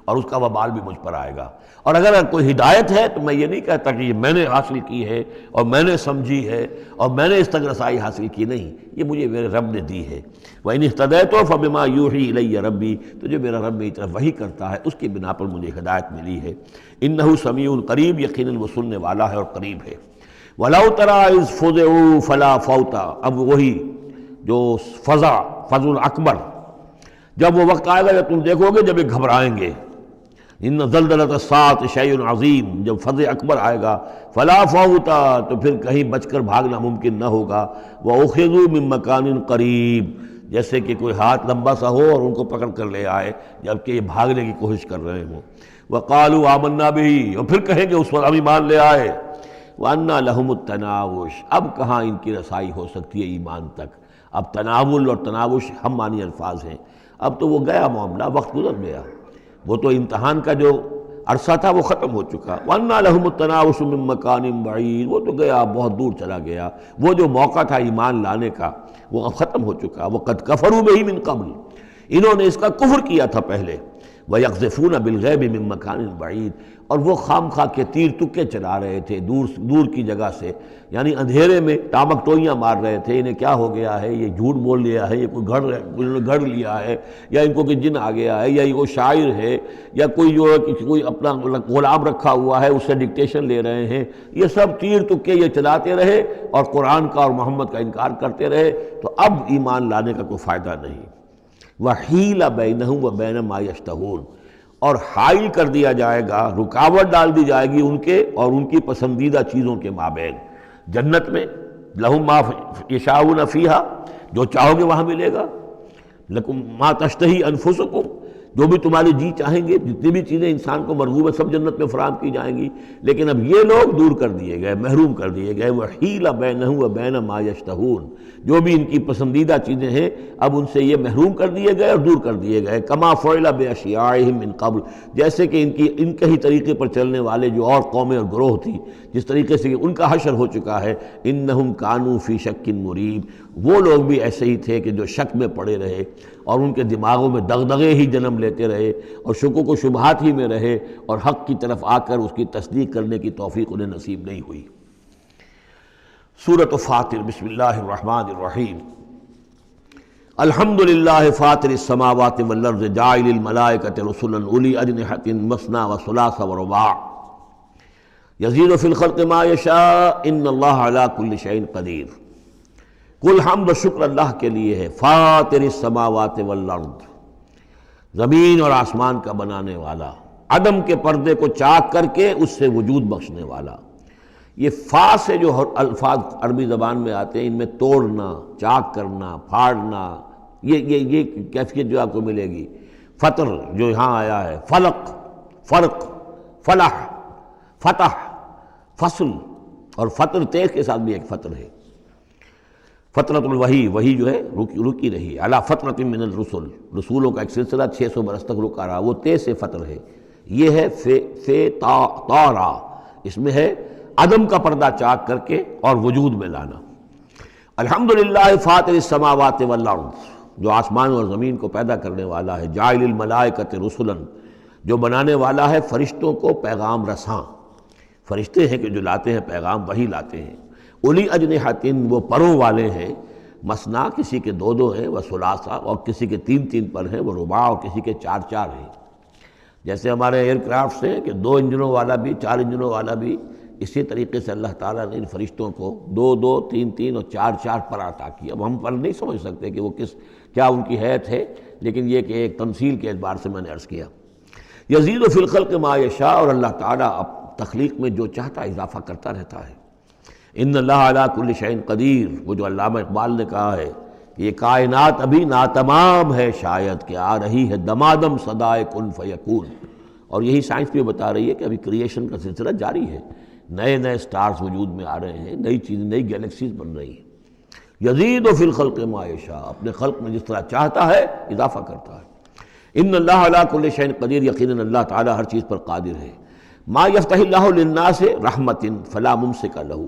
اور اس کا وبال بھی مجھ پر آئے گا. اور اگر کوئی ہدایت ہے تو میں یہ نہیں کہتا کہ یہ میں نے حاصل کی ہے اور میں نے سمجھی ہے اور میں نے اس تک رسائی حاصل کی، نہیں، یہ مجھے میرے رب نے دی ہے. وَإِنِ اهْتَدَيْتُ فَبِمَا يُوحِي إِلَيَّ رَبِّي، تو جو میرا رب میری طرف وحی کرتا ہے اس کی بنا پر مجھے ہدایت ملی ہے. إِنَّهُ سَمِيعٌ قریب، یقیناً وہ سننے والا ہے اور قریب ہے. وَلَوْ تَرَىٰ إِذْ فُزِعُوا فَلَا فَوْتَ، اب وہی جو فضا اکبر، جب وہ وقت آئے گا جب تم دیکھو گے جب یہ گھبرائیں گے. ان زلزلۃ الساعۃ شیء عظیم، جب فضع اکبر آئے گا، فلا فوت، تو پھر کہیں بچ کر بھاگنا ممکن نہ ہوگا. وَأُخِذُوا مِن مَّكَانٍ قَرِيبٍ، جیسے کہ کوئی ہاتھ لمبا سا ہو اور ان کو پکڑ کر لے آئے جبکہ یہ بھاگنے کی کوشش کر رہے ہوں. وَقَالُوا آمَنَّا بِهِ، اور پھر کہیں گے اس پر ہم ایمان لے آئے. وَأَنَّىٰ لَهُمُ التَّنَاوُشُ، اب کہاں ان کی رسائی ہو سکتی ہے ایمان تک. اب تناول اور تناوش ہم معنی الفاظ ہیں. اب تو وہ گیا معاملہ، وقت گزر گیا، وہ تو امتحان کا جو عرصہ تھا وہ ختم ہو چکا. وَأَنَّىٰ لَهُمُ التَّنَاوُشُ مِن مَّكَانٍ بَعِيدٍ، وہ تو گیا، بہت دور چلا گیا. وہ جو موقع تھا ایمان لانے کا وہ اب ختم ہو چکا. وَقَدْ كَفَرُوا بِهِ مِن قَبْلِ، انہوں نے اس کا کفر کیا تھا پہلے. وَيَقْذِفُونَ بِالْغَيْبِ مِن مَّكَانٍ بَعِيدٍ، اور وہ خام خواہ کے تیر تکے چلا رہے تھے دور کی جگہ سے، یعنی اندھیرے میں ٹامک ٹوئیاں مار رہے تھے. انہیں کیا ہو گیا ہے، یہ جھوٹ بول لیا ہے، یہ کوئی گھڑ لیا ہے، یا ان کو کہ جن آ گیا ہے، یا یہ کوئی شاعر ہے، یا کوئی جو ہے کوئی اپنا غلام رکھا ہوا ہے اس سے ڈکٹیشن لے رہے ہیں. یہ سب تیر تکے یہ چلاتے رہے اور قرآن کا اور محمد کا انکار کرتے رہے. تو اب ایمان لانے کا کوئی فائدہ نہیں. وَحِيلَ بَيْنَهُمْ وَبَيْنَ مَا يَشْتَهُونَ، اور حائل کر دیا جائے گا، رکاوٹ ڈال دی جائے گی ان کے اور ان کی پسندیدہ چیزوں کے مابین. جنت میں لَهُم مَا يَشَاءُونَ فِيهَا، جو چاہو گے وہاں ملے گا. لَكُمْ مَا تَشْتَهِي أَنفُسُكُمْ، جو بھی تمہارے جی چاہیں گے، جتنی بھی چیزیں انسان کو مرغوب ہے سب جنت میں فراہم کی جائیں گی. لیکن اب یہ لوگ دور کر دیے گئے، محروم کر دیے گئے. وَحِيلَ بَيْنَهُمْ وَبَيْنَ مَا يَشْتَهُونَ، جو بھی ان کی پسندیدہ چیزیں ہیں اب ان سے یہ محروم کر دیے گئے اور دور کر دیے گئے. كَمَا فُعِلَ بِأَشْيَاعِهِم مِّن قَبْلُ، جیسے کہ ان کے ہی طریقے پر چلنے والے جو اور قومیں اور گروہ تھی جس طریقے سے ان کا حشر ہو چکا ہے. إِنَّهُمْ كَانُوا فِي شَكٍّ مُّرِيبٍ، وہ لوگ بھی ایسے ہی تھے کہ جو شک میں پڑے رہے اور ان کے دماغوں میں دغدغے ہی جنم لیتے رہے اور شکوک و شبہات ہی میں رہے اور حق کی طرف آ کر اس کی تصدیق کرنے کی توفیق انہیں نصیب نہیں ہوئی. سورۃ فاطر، بسم اللہ الرحمن الرحیم. الحمدللہ فاطر السماوات والارض جاعل الملائکۃ رسلا اولی اجنحۃ مثنی وثلاث ورباع یزید فی الخلق ما یشاء ان اللہ علی کل شیء قدیر. کل حمد و شکر اللہ کے لیے ہے. فاطر السماوات والارض، زمین اور آسمان کا بنانے والا، عدم کے پردے کو چاک کر کے اس سے وجود بخشنے والا. یہ فا سے جو الفاظ عربی زبان میں آتے ہیں ان میں توڑنا، چاک کرنا، پھاڑنا، یہ کیفیت جو آپ کو ملے گی۔ فطر جو یہاں آیا ہے، فلق، فرق، فلاح، فتح، فصل، اور فطر تیغ کے ساتھ بھی ایک فطر ہے۔ فترۃ الوحی، وہی جو ہے رکی رہی، علی فترۃ من الرسل، رسولوں کا ایک سلسلہ 600 برس تک رکا رہا، وہ تے سے فطر ہے۔ یہ ہے فے تارا، اس میں ہے عدم کا پردہ چاک کر کے اور وجود میں لانا۔ الحمدللہ فاطر السماوات والارض، جو آسمان اور زمین کو پیدا کرنے والا ہے، جاعل الملائکۃ رسلا، جو بنانے والا ہے فرشتوں کو پیغام رساں۔ فرشتے ہیں کہ جو لاتے ہیں پیغام، وہی لاتے ہیں۔ اولی اجنحۃ، وہ پروں والے ہیں، مثنا، کسی کے 2 ہیں، وہ ثلاثہ، اور کسی کے 3 پر ہیں، وہ رباع، اور کسی کے 4 ہیں۔ جیسے ہمارے ایئر کرافٹس ہیں کہ 2 انجنوں والا بھی، 4 انجنوں والا بھی، اسی طریقے سے اللہ تعالیٰ نے ان فرشتوں کو 2 3 اور 4 پر عطا کیا۔ اب ہم پر نہیں سمجھ سکتے کہ وہ کیا ان کی حیت ہے، لیکن یہ کہ ایک تمثیل کے اعتبار سے میں نے عرض کیا۔ یزید فی الخلق ما یشاء، اور اللہ تعالیٰ اب تخلیق میں جو چاہتا اضافہ کرتا رہتا ہے۔ ان اللہ علی کل شیء قدیر، وہ جو علامہ اقبال نے کہا ہے کہ یہ کائنات ابھی ناتمام ہے، شاید کہ آ رہی ہے دمادم صدائے کن فیکون، اور یہی سائنس بھی بتا رہی ہے کہ ابھی کریشن کا سلسلہ جاری ہے، نئے سٹارز وجود میں آ رہے ہیں، نئی چیزیں، نئی گیلیکسیز بن رہی ہیں۔ یزید فی الخلق ما یشاء، اپنے خلق میں جس طرح چاہتا ہے اضافہ کرتا ہے۔ ان اللہ علی کل شیء قدیر، یقیناً اللہ تعالیٰ ہر چیز پر قادر ہے۔ ما یفتح اللہ للناس رحمت فلا ممسک لہ،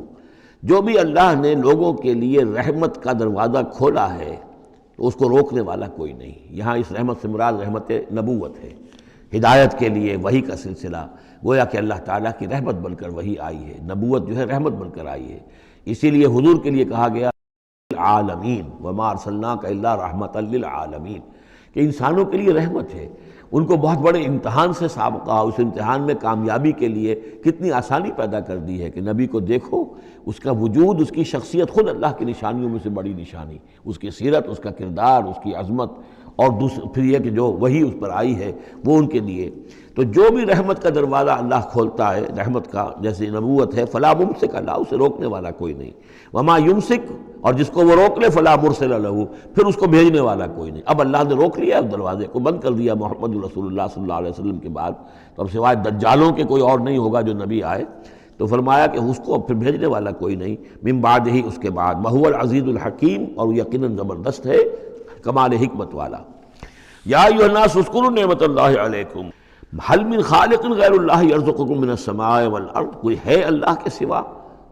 جو بھی اللہ نے لوگوں کے لیے رحمت کا دروازہ کھولا ہے تو اس کو روکنے والا کوئی نہیں۔ یہاں اس رحمت سے مراد رحمت نبوت ہے، ہدایت کے لیے وحی کا سلسلہ، گویا کہ اللہ تعالیٰ کی رحمت بن کر وحی آئی ہے، نبوت جو ہے رحمت بن کر آئی ہے۔ اسی لیے حضور کے لیے کہا گیا العالمین وما ارسلناک الا رحمۃ للعالمین، کہ انسانوں کے لیے رحمت ہے۔ ان کو بہت بڑے امتحان سے سابقہ، اس امتحان میں کامیابی کے لیے کتنی آسانی پیدا کر دی ہے کہ نبی کو دیکھو، اس کا وجود، اس کی شخصیت خود اللہ کی نشانیوں میں سے بڑی نشانی، اس کی سیرت، اس کا کردار، اس کی عظمت، اور پھر یہ کہ جو وہی اس پر آئی ہے وہ ان کے لیے۔ تو جو بھی رحمت کا دروازہ اللہ کھولتا ہے، رحمت کا، جیسے نبوت ہے، فلا ممسک لہ، اسے روکنے والا کوئی نہیں۔ وما یمسک، اور جس کو وہ روک لے، فلا مرسل لہ، پھر اس کو بھیجنے والا کوئی نہیں۔ اب اللہ نے روک لیا، اس دروازے کو بند کر دیا محمد رسول اللہ صلی اللہ علیہ وسلم کے بعد، تو اب سوائے دجالوں کے کوئی اور نہیں ہوگا جو نبی آئے، تو فرمایا کہ اس کو پھر بھیجنے والا کوئی نہیں، من بعد ہی، اس کے بعد۔ وہو العزیز الحکیم، اور یقیناً زبردست ہے، کمال حکمت والا۔ یا ایھا الناس اذکروا نعمت اللہ علیکم هل من خالق غیر اللہ یرزقکم من السماء والارض، کوئی ہے اللہ کے سوا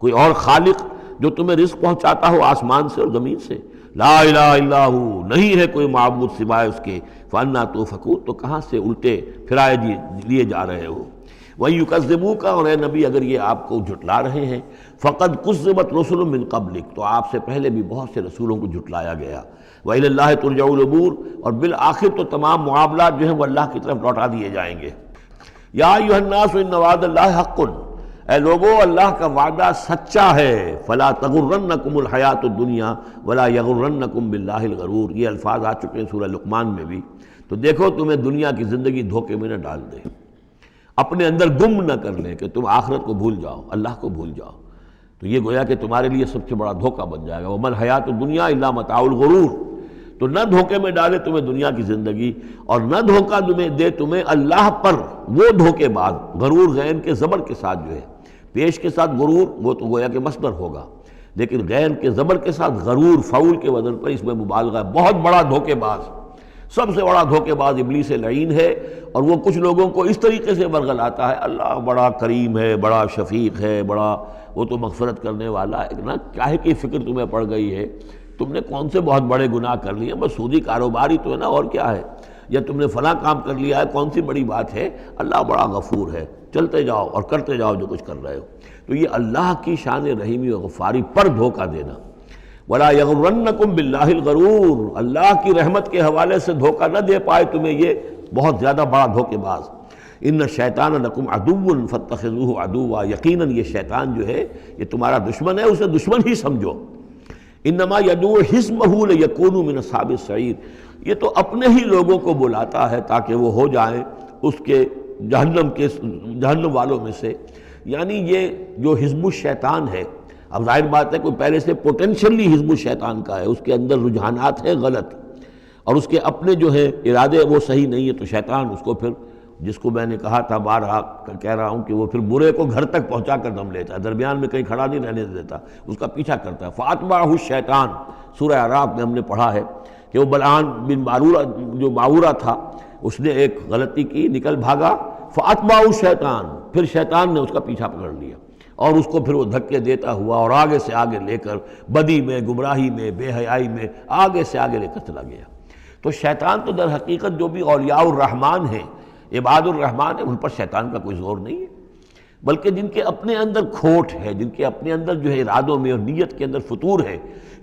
کوئی اور خالق جو تمہیں رزق پہنچاتا ہو آسمان سے اور زمین سے؟ لا الہ الا ہو، نہیں ہے کوئی معبود سوائے اس کے۔ فانا توفکون، تو کہاں سے الٹے پھرائے لیے جا رہے ہو؟ وَيُكَذِّبُوكَ، اور اے نبی اگر یہ آپ کو جھٹلا رہے ہیں، فَقَدْ كُذِّبَتْ رُسُلٌ مِّن قَبْلِكَ، تو آپ سے پہلے بھی بہت سے رسولوں کو جھٹلایا گیا۔ وَإِلَى اللَّهِ تُرْجَعُ الْأُمُورُ، اور بالآخر تو تمام معاملات جو ہیں وہ اللہ کی طرف لوٹا دیے جائیں گے۔ یا ایھا الناس ان وعد اللہ حق، اے لوگو اللہ کا وعدہ سچا ہے۔ فلا تغرنکم الحیات الدنیا ولا یغرنکم باللہ الغرور، یہ الفاظ آ چکے ہیں سورہ لقمان میں بھی۔ تو دیکھو تمہیں دنیا کی زندگی دھوکے میں نہ ڈال دے، اپنے اندر گم نہ کر لے کہ تم آخرت کو بھول جاؤ، اللہ کو بھول جاؤ، تو یہ گویا کہ تمہارے لیے سب سے بڑا دھوکہ بن جائے گا۔ وَمَا الْحَيَاةُ الدُّنْيَا إِلَّا مَتَاعُ الْغُرُورِ، تو نہ دھوکے میں ڈالے تمہیں دنیا کی زندگی، اور نہ دھوکہ دے تمہیں اللہ پر وہ دھوکے باز۔ غرور غین کے زبر کے ساتھ جو ہے، پیش کے ساتھ غرور، وہ تو گویا کہ مصدر ہوگا، لیکن غین کے زبر کے ساتھ غرور، فعول کے وزن پر، اس میں مبالغہ ہے، بہت بڑا دھوکے باز۔ سب سے بڑا دھوکے باز ابلیس لعین ہے، اور وہ کچھ لوگوں کو اس طریقے سے ورغلاتا ہے، اللہ بڑا کریم ہے، بڑا شفیق ہے، بڑا وہ تو مغفرت کرنے والا ہے نا، کاہے کی فکر تمہیں پڑ گئی ہے؟ تم نے کون سے بہت بڑے گناہ کر لیے، بس سودی کاروباری تو ہے نا، اور کیا ہے؟ یا تم نے فلاں کام کر لیا ہے، کون سی بڑی بات ہے؟ اللہ بڑا غفور ہے، چلتے جاؤ اور کرتے جاؤ جو کچھ کر رہے ہو۔ تو یہ اللہ کی شان رحیمی و غفاری پر دھوکہ دینا۔ وَلَا يَغُرَّنَّكُمْ بِاللَّهِ الْغَرُورُ، اللہ کی رحمت کے حوالے سے دھوکہ نہ دے پائے تمہیں یہ بہت زیادہ بڑا دھوکے باز۔ ان الشیطان لکم عدو فاتخذوہ عدوا، یقیناً یہ شیطان جو ہے یہ تمہارا دشمن ہے، اسے دشمن ہی سمجھو۔ انما یدعو حزبہ لیکونوا من اصحاب السعیر، یہ تو اپنے ہی لوگوں کو بلاتا ہے تاکہ وہ ہو جائیں اس کے جہنم والوں میں سے۔ یعنی یہ جو حزب الشیطان ہے، اب ظاہر بات ہے کوئی پہلے سے پوٹینشلی حزب الشیطان کا ہے، اس کے اندر رجحانات ہیں غلط، اور اس کے اپنے جو ہے ارادے وہ صحیح نہیں ہے، تو شیطان اس کو پھر، جس کو میں نے کہا تھا بارہا کہہ رہا ہوں کہ وہ پھر برے کو گھر تک پہنچا کر دم لیتا ہے، درمیان میں کہیں کھڑا نہیں رہنے دیتا، اس کا پیچھا کرتا ہے۔ فَأَتْبَعَهُ الشَّيْطَانُ، سورہ اعراف میں ہم نے پڑھا ہے کہ وہ بلعام بن جو باورہ تھا، اس نے ایک غلطی کی، نکل بھاگا، فَأَتْبَعَهُ الشَّيْطَانُ، پھر شیطان نے اس کا پیچھا پکڑ لیا اور اس کو پھر وہ دھکے دیتا ہوا اور آگے سے آگے لے کر بدی میں، گمراہی میں، بے حیائی میں آگے سے آگے لے کر چلا گیا۔ تو شیطان تو در حقیقت جو بھی اولیاء الرحمن ہیں، عباد الرحمن ہیں، ان پر شیطان کا کوئی زور نہیں ہے، بلکہ جن کے اپنے اندر کھوٹ ہے، جن کے اپنے اندر جو ہے ارادوں میں اور نیت کے اندر فتور ہے،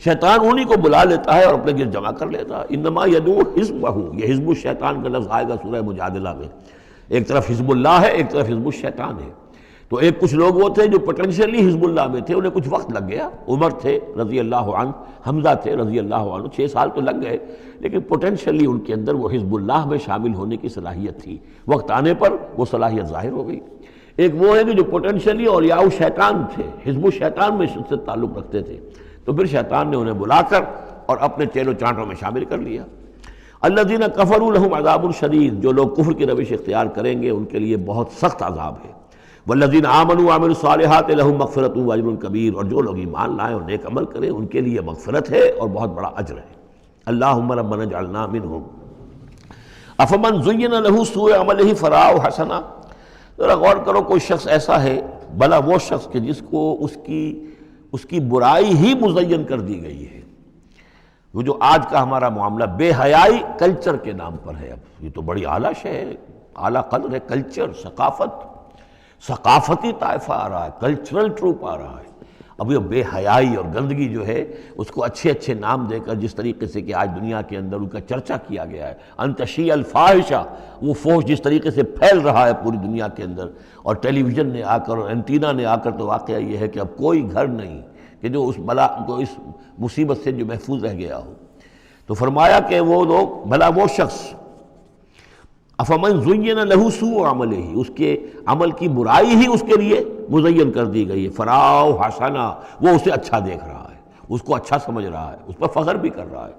شیطان انہی کو بلا لیتا ہے اور اپنے گرد جمع کر لیتا ہے۔ انما یدعو حزبہ، یہ حزب الشیطان کا لفظ آئے گا سورہ مجادلہ میں، ایک طرف حزب اللہ ہے، ایک طرف حزب الشیطان ہے۔ تو ایک کچھ لوگ وہ تھے جو پوٹینشلی حزب اللہ میں تھے، انہیں کچھ وقت لگ گیا، عمر تھے رضی اللہ عنہ، حمزہ تھے رضی اللہ عنہ، 6 سال تو لگ گئے، لیکن پوٹینشلی ان کے اندر وہ حزب اللہ میں شامل ہونے کی صلاحیت تھی، وقت آنے پر وہ صلاحیت ظاہر ہو گئی۔ ایک وہ ہے کہ جو پوٹینشلی اولیاء شیطان تھے، حزب الشیطان میں سے تعلق رکھتے تھے، تو پھر شیطان نے انہیں بلا کر اور اپنے چیلوں چانٹوں میں شامل کر لیا۔ الذین کفروا لہم عذاب شدید، جو لوگ کفر کی روش اختیار کریں گے ان کے لیے بہت سخت عذاب ہے۔ والذین آمنوا وعملوا الصالحات لہم مغفرۃ واجر کبیر، اور جو لوگ ایمان لائیں اور نیک عمل کریں ان کے لیے مغفرت ہے اور بہت بڑا اجر ہے۔ اللہم ربنا اجعلنا منہم۔ افمن زین لہ سوء عملہ فرآہ حسنا، ذرا غور کرو، کوئی شخص ایسا ہے، بھلا وہ شخص کہ جس کو اس کی برائی ہی مزین کر دی گئی ہے۔ وہ جو آج کا ہمارا معاملہ بے حیائی کلچر کے نام پر ہے، اب یہ تو بڑی اعلیٰ شے ہے، اعلیٰ قدر ہے، کلچر، ثقافتی طائفہ آ رہا ہے، کلچرل ٹروپ آ رہا ہے۔ اب یہ بے حیائی اور گندگی جو ہے اس کو اچھے اچھے نام دے کر، جس طریقے سے کہ آج دنیا کے اندر ان کا چرچا کیا گیا ہے، ان تشیع الفاحشہ، وہ فحش جس طریقے سے پھیل رہا ہے پوری دنیا کے اندر، اور ٹیلی ویژن نے آ کر اور اینٹینا نے آ کر، تو واقعہ یہ ہے کہ اب کوئی گھر نہیں کہ جو اس بلا کو، اس مصیبت سے جو محفوظ رہ گیا ہو۔ تو فرمایا کہ وہ لوگ، بھلا وہ شخص، افمن زین لہ سوء عملہ، اس کے عمل کی برائی ہی اس کے لیے مزین کر دی گئی ہے، فرآہ حسنا، وہ اسے اچھا دیکھ رہا ہے، اس کو اچھا سمجھ رہا ہے، اس پر فخر بھی کر رہا ہے۔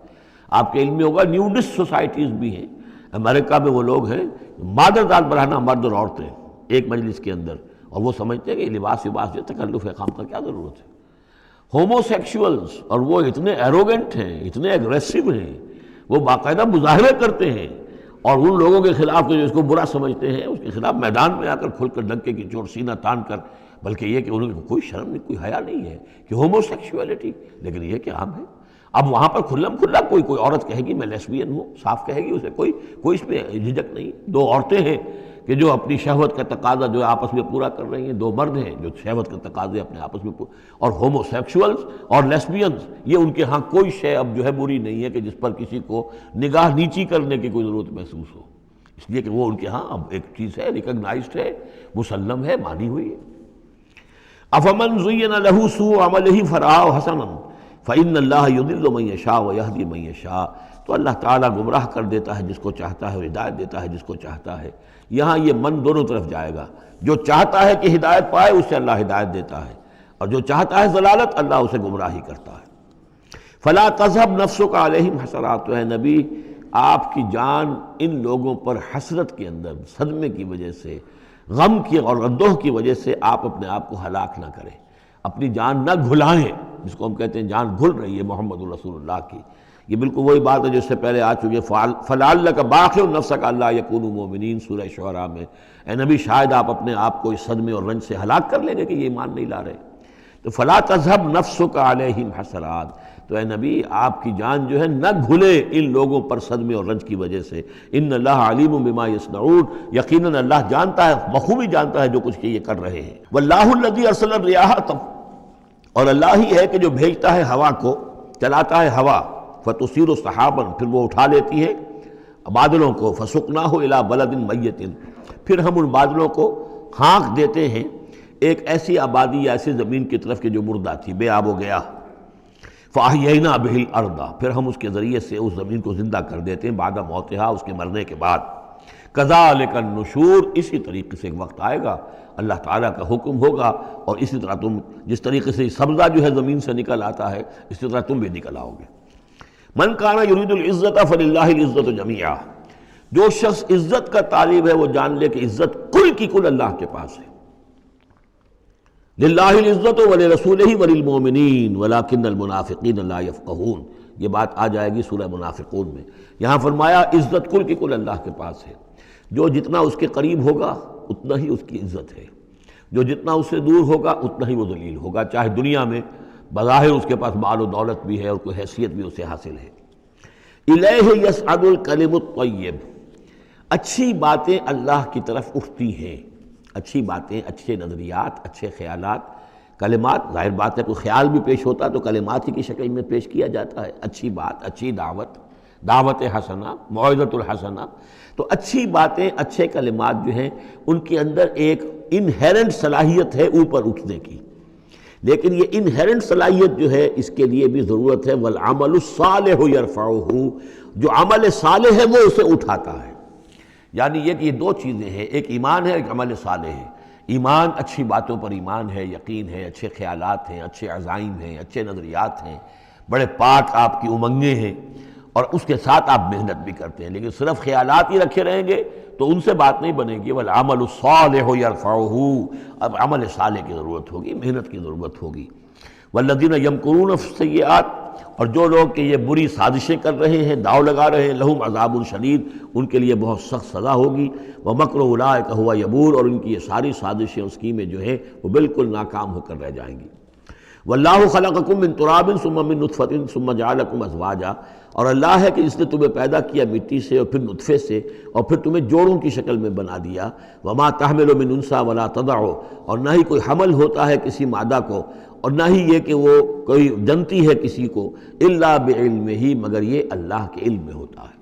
آپ کے علم میں ہوگا نیوڈسٹ سوسائٹیز بھی ہیں، امریکہ میں وہ لوگ ہیں، مادر داد برہنہ مرد اور عورتیں ایک مجلس کے اندر، اور وہ سمجھتے ہیں کہ لباس جو تکلف خام کا کیا ضرورت ہے۔ ہومو سیکشولز، اور وہ اتنے ایروگنٹ ہیں، اتنے ایگریسو ہیں، وہ باقاعدہ مظاہرے کرتے ہیں، اور ان لوگوں کے خلاف جو اس کو برا سمجھتے ہیں اس کے خلاف میدان میں آ کر کھل کر ڈنکے کی چوٹ سینہ تان کر، بلکہ یہ کہ انہیں کوئی شرم نہیں، کوئی حیا نہیں ہے کہ ہومو سیکشولیٹی، لیکن یہ کہ عام ہے۔ اب وہاں پر کھلم کھلا کوئی عورت کہے گی میں لیسبین ہوں، صاف کہے گی، اسے کوئی اس میں جھجک نہیں۔ 2 عورتیں ہیں کہ جو اپنی شہوت کا تقاضا جو آپس میں پورا کر رہی ہیں، 2 مرد ہیں جو شہوت کا تقاضے اپنے آپس میں اور ہومو سیکشولز اور لیسبینز، یہ ان کے ہاں کوئی شے اب جو ہے بری نہیں ہے کہ جس پر کسی کو نگاہ نیچی کرنے کی کوئی ضرورت محسوس ہو، اس لیے کہ وہ ان کے ہاں اب ایک چیز ہے، ریکگنائزڈ ہے، مسلم ہے، مانی ہوئی ہے۔ افمن زین لہ سوء عملہ فرآہ حسنا فإن اللہ یضل من یشاء ویہدی من یشاء، تو اللہ تعالیٰ گمراہ کر دیتا ہے جس کو چاہتا ہے اور ہدایت دیتا ہے جس کو چاہتا ہے۔ یہاں یہ من دونوں طرف جائے گا، جو چاہتا ہے کہ ہدایت پائے اسے اللہ ہدایت دیتا ہے، اور جو چاہتا ہے ضلالت اللہ اسے گمراہی کرتا ہے۔ فلا تذهب نفسك علیہم حسرات، تو اے نبی آپ کی جان ان لوگوں پر حسرت کے اندر، صدمے کی وجہ سے، غم کی اور اندوہ کی وجہ سے آپ اپنے آپ کو ہلاک نہ کریں، اپنی جان نہ گھلائیں، جس کو ہم کہتے ہیں جان گھل رہی ہے محمد رسول اللہ کی۔ یہ بالکل وہی بات ہے جو اس سے پہلے آ چکی ہے، فَلَعَلَّكَ بَاخِعٌ نَفْسَكَ أَلَّا يَكُونُوا مُؤْمِنِينَ سورہ شعراء میں۔ اے نبی شاید آپ اپنے آپ کو اس صدمے اور رنج سے ہلاک کر لیں گے کہ یہ ایمان نہیں لا رہے۔ تو فَلَا تَذْهَبْ نَفْسُكَ عَلَيْهِمْ حَسَرَاتٍ، تو اے نبی آپ کی جان جو ہے نہ گھلے ان لوگوں پر صدمے اور رنج کی وجہ سے۔ ان اللہ علیم بما یصنعون، یقیناً اللہ جانتا ہے، بخوبی جانتا ہے جو کچھ کہ یہ کر رہے ہیں۔ واللہ الذی ارسل الرياح، اور اللہ ہی ہے کہ جو بھیجتا ہے ہوا کو، چلاتا ہے ہوا، فتصیر سحابا، پھر وہ اٹھا لیتی ہے بادلوں کو، فسقناہ الی بلد میت، پھر ہم ان بادلوں کو ہانک دیتے ہیں ایک ایسی آبادی یا ایسی زمین کی طرف کہ جو مردہ تھی، بے آب و گیا۔ فاحیینا بہ الارض، پھر ہم اس کے ذریعے سے اس زمین کو زندہ کر دیتے ہیں، بعد موتہا، اس کے مرنے کے بعد۔ کذالک النشور، اسی طریقے سے ایک وقت آئے گا، اللہ تعالیٰ کا حکم ہوگا، اور اسی طرح تم جس طریقے سے سبزہ جو ہے زمین سے نکل آتا ہے، اسی طرح تم بھی نکل آؤ گے۔ من کان یرید العزت فللہ العزت جمیعا، جو شخص عزت کا طالب ہے وہ جان لے کہ عزت کل کی کل اللہ کے پاس ہے۔ للہ العزت ولرسولہ وللمؤمنین ولکن المنافقین لا یفقہون، یہ بات آ جائے گی سورہ منافقون میں۔ یہاں فرمایا عزت کل کی کل اللہ کے پاس ہے، جو جتنا اس کے قریب ہوگا اتنا ہی اس کی عزت ہے، جو جتنا اس سے دور ہوگا اتنا ہی وہ ذلیل ہوگا، چاہے دنیا میں بظاہر اس کے پاس مال و دولت بھی ہے اور کوئی حیثیت بھی اسے حاصل ہے۔ الیہ یصعد الکلم الطیب، اچھی باتیں اللہ کی طرف اٹھتی ہیں، اچھی باتیں، اچھے نظریات، اچھے خیالات، کلمات، ظاہر بات ہے کوئی خیال بھی پیش ہوتا تو کلمات ہی کی شکل میں پیش کیا جاتا ہے، اچھی بات، اچھی دعوت، دعوت حسنہ، موعظۃ الحسنہ، تو اچھی باتیں، اچھے کلمات جو ہیں ان کے اندر ایک انہیرنٹ صلاحیت ہے اوپر اٹھنے کی، لیکن یہ انہیرنٹ صلاحیت جو ہے اس کے لیے بھی ضرورت ہے والعمل الصالح یرفعہ، جو عمل صالح ہے وہ اسے اٹھاتا ہے۔ یعنی یہ کہ یہ دو چیزیں ہیں، ایک ایمان ہے، ایک عمل صالح ہے۔ ایمان اچھی باتوں پر ایمان ہے، یقین ہے، اچھے خیالات ہیں، اچھے عزائم ہیں، اچھے نظریات ہیں، بڑے پاک آپ کی امنگیں ہیں، اور اس کے ساتھ آپ محنت بھی کرتے ہیں، لیکن صرف خیالات ہی رکھے رہیں گے تو ان سے بات نہیں بنے گی۔ والعمل الصالح یرفعہ، اب عمل صالح کی ضرورت ہوگی، محنت کی ضرورت ہوگی۔ والذین یمکرون فی السیئات، اور جو لوگ کہ یہ بری سازشیں کر رہے ہیں، داؤ لگا رہے ہیں، لہم عذاب شدید، ان کے لیے بہت سخت سزا ہوگی۔ ومکر اولئک ھو یبور، اور ان کی یہ ساری سازشیں اور اسکیمیں جو ہیں وہ بالکل ناکام ہو کر رہ جائیں گی۔ واللہ خلقکم من تراب ثم من نطفۃ ثم جعلکم ازواجا، اور اللہ ہے کہ جس نے تمہیں پیدا کیا مٹی سے اور پھر نطفے سے اور پھر تمہیں جوڑوں کی شکل میں بنا دیا۔ وما تحمل من انثی ولا تضع، اور نہ ہی کوئی حمل ہوتا ہے کسی مادہ کو، اور نہ ہی یہ کہ وہ کوئی جنتی ہے کسی کو، الا بعلمہ، مگر یہ اللہ کے علم میں ہوتا ہے،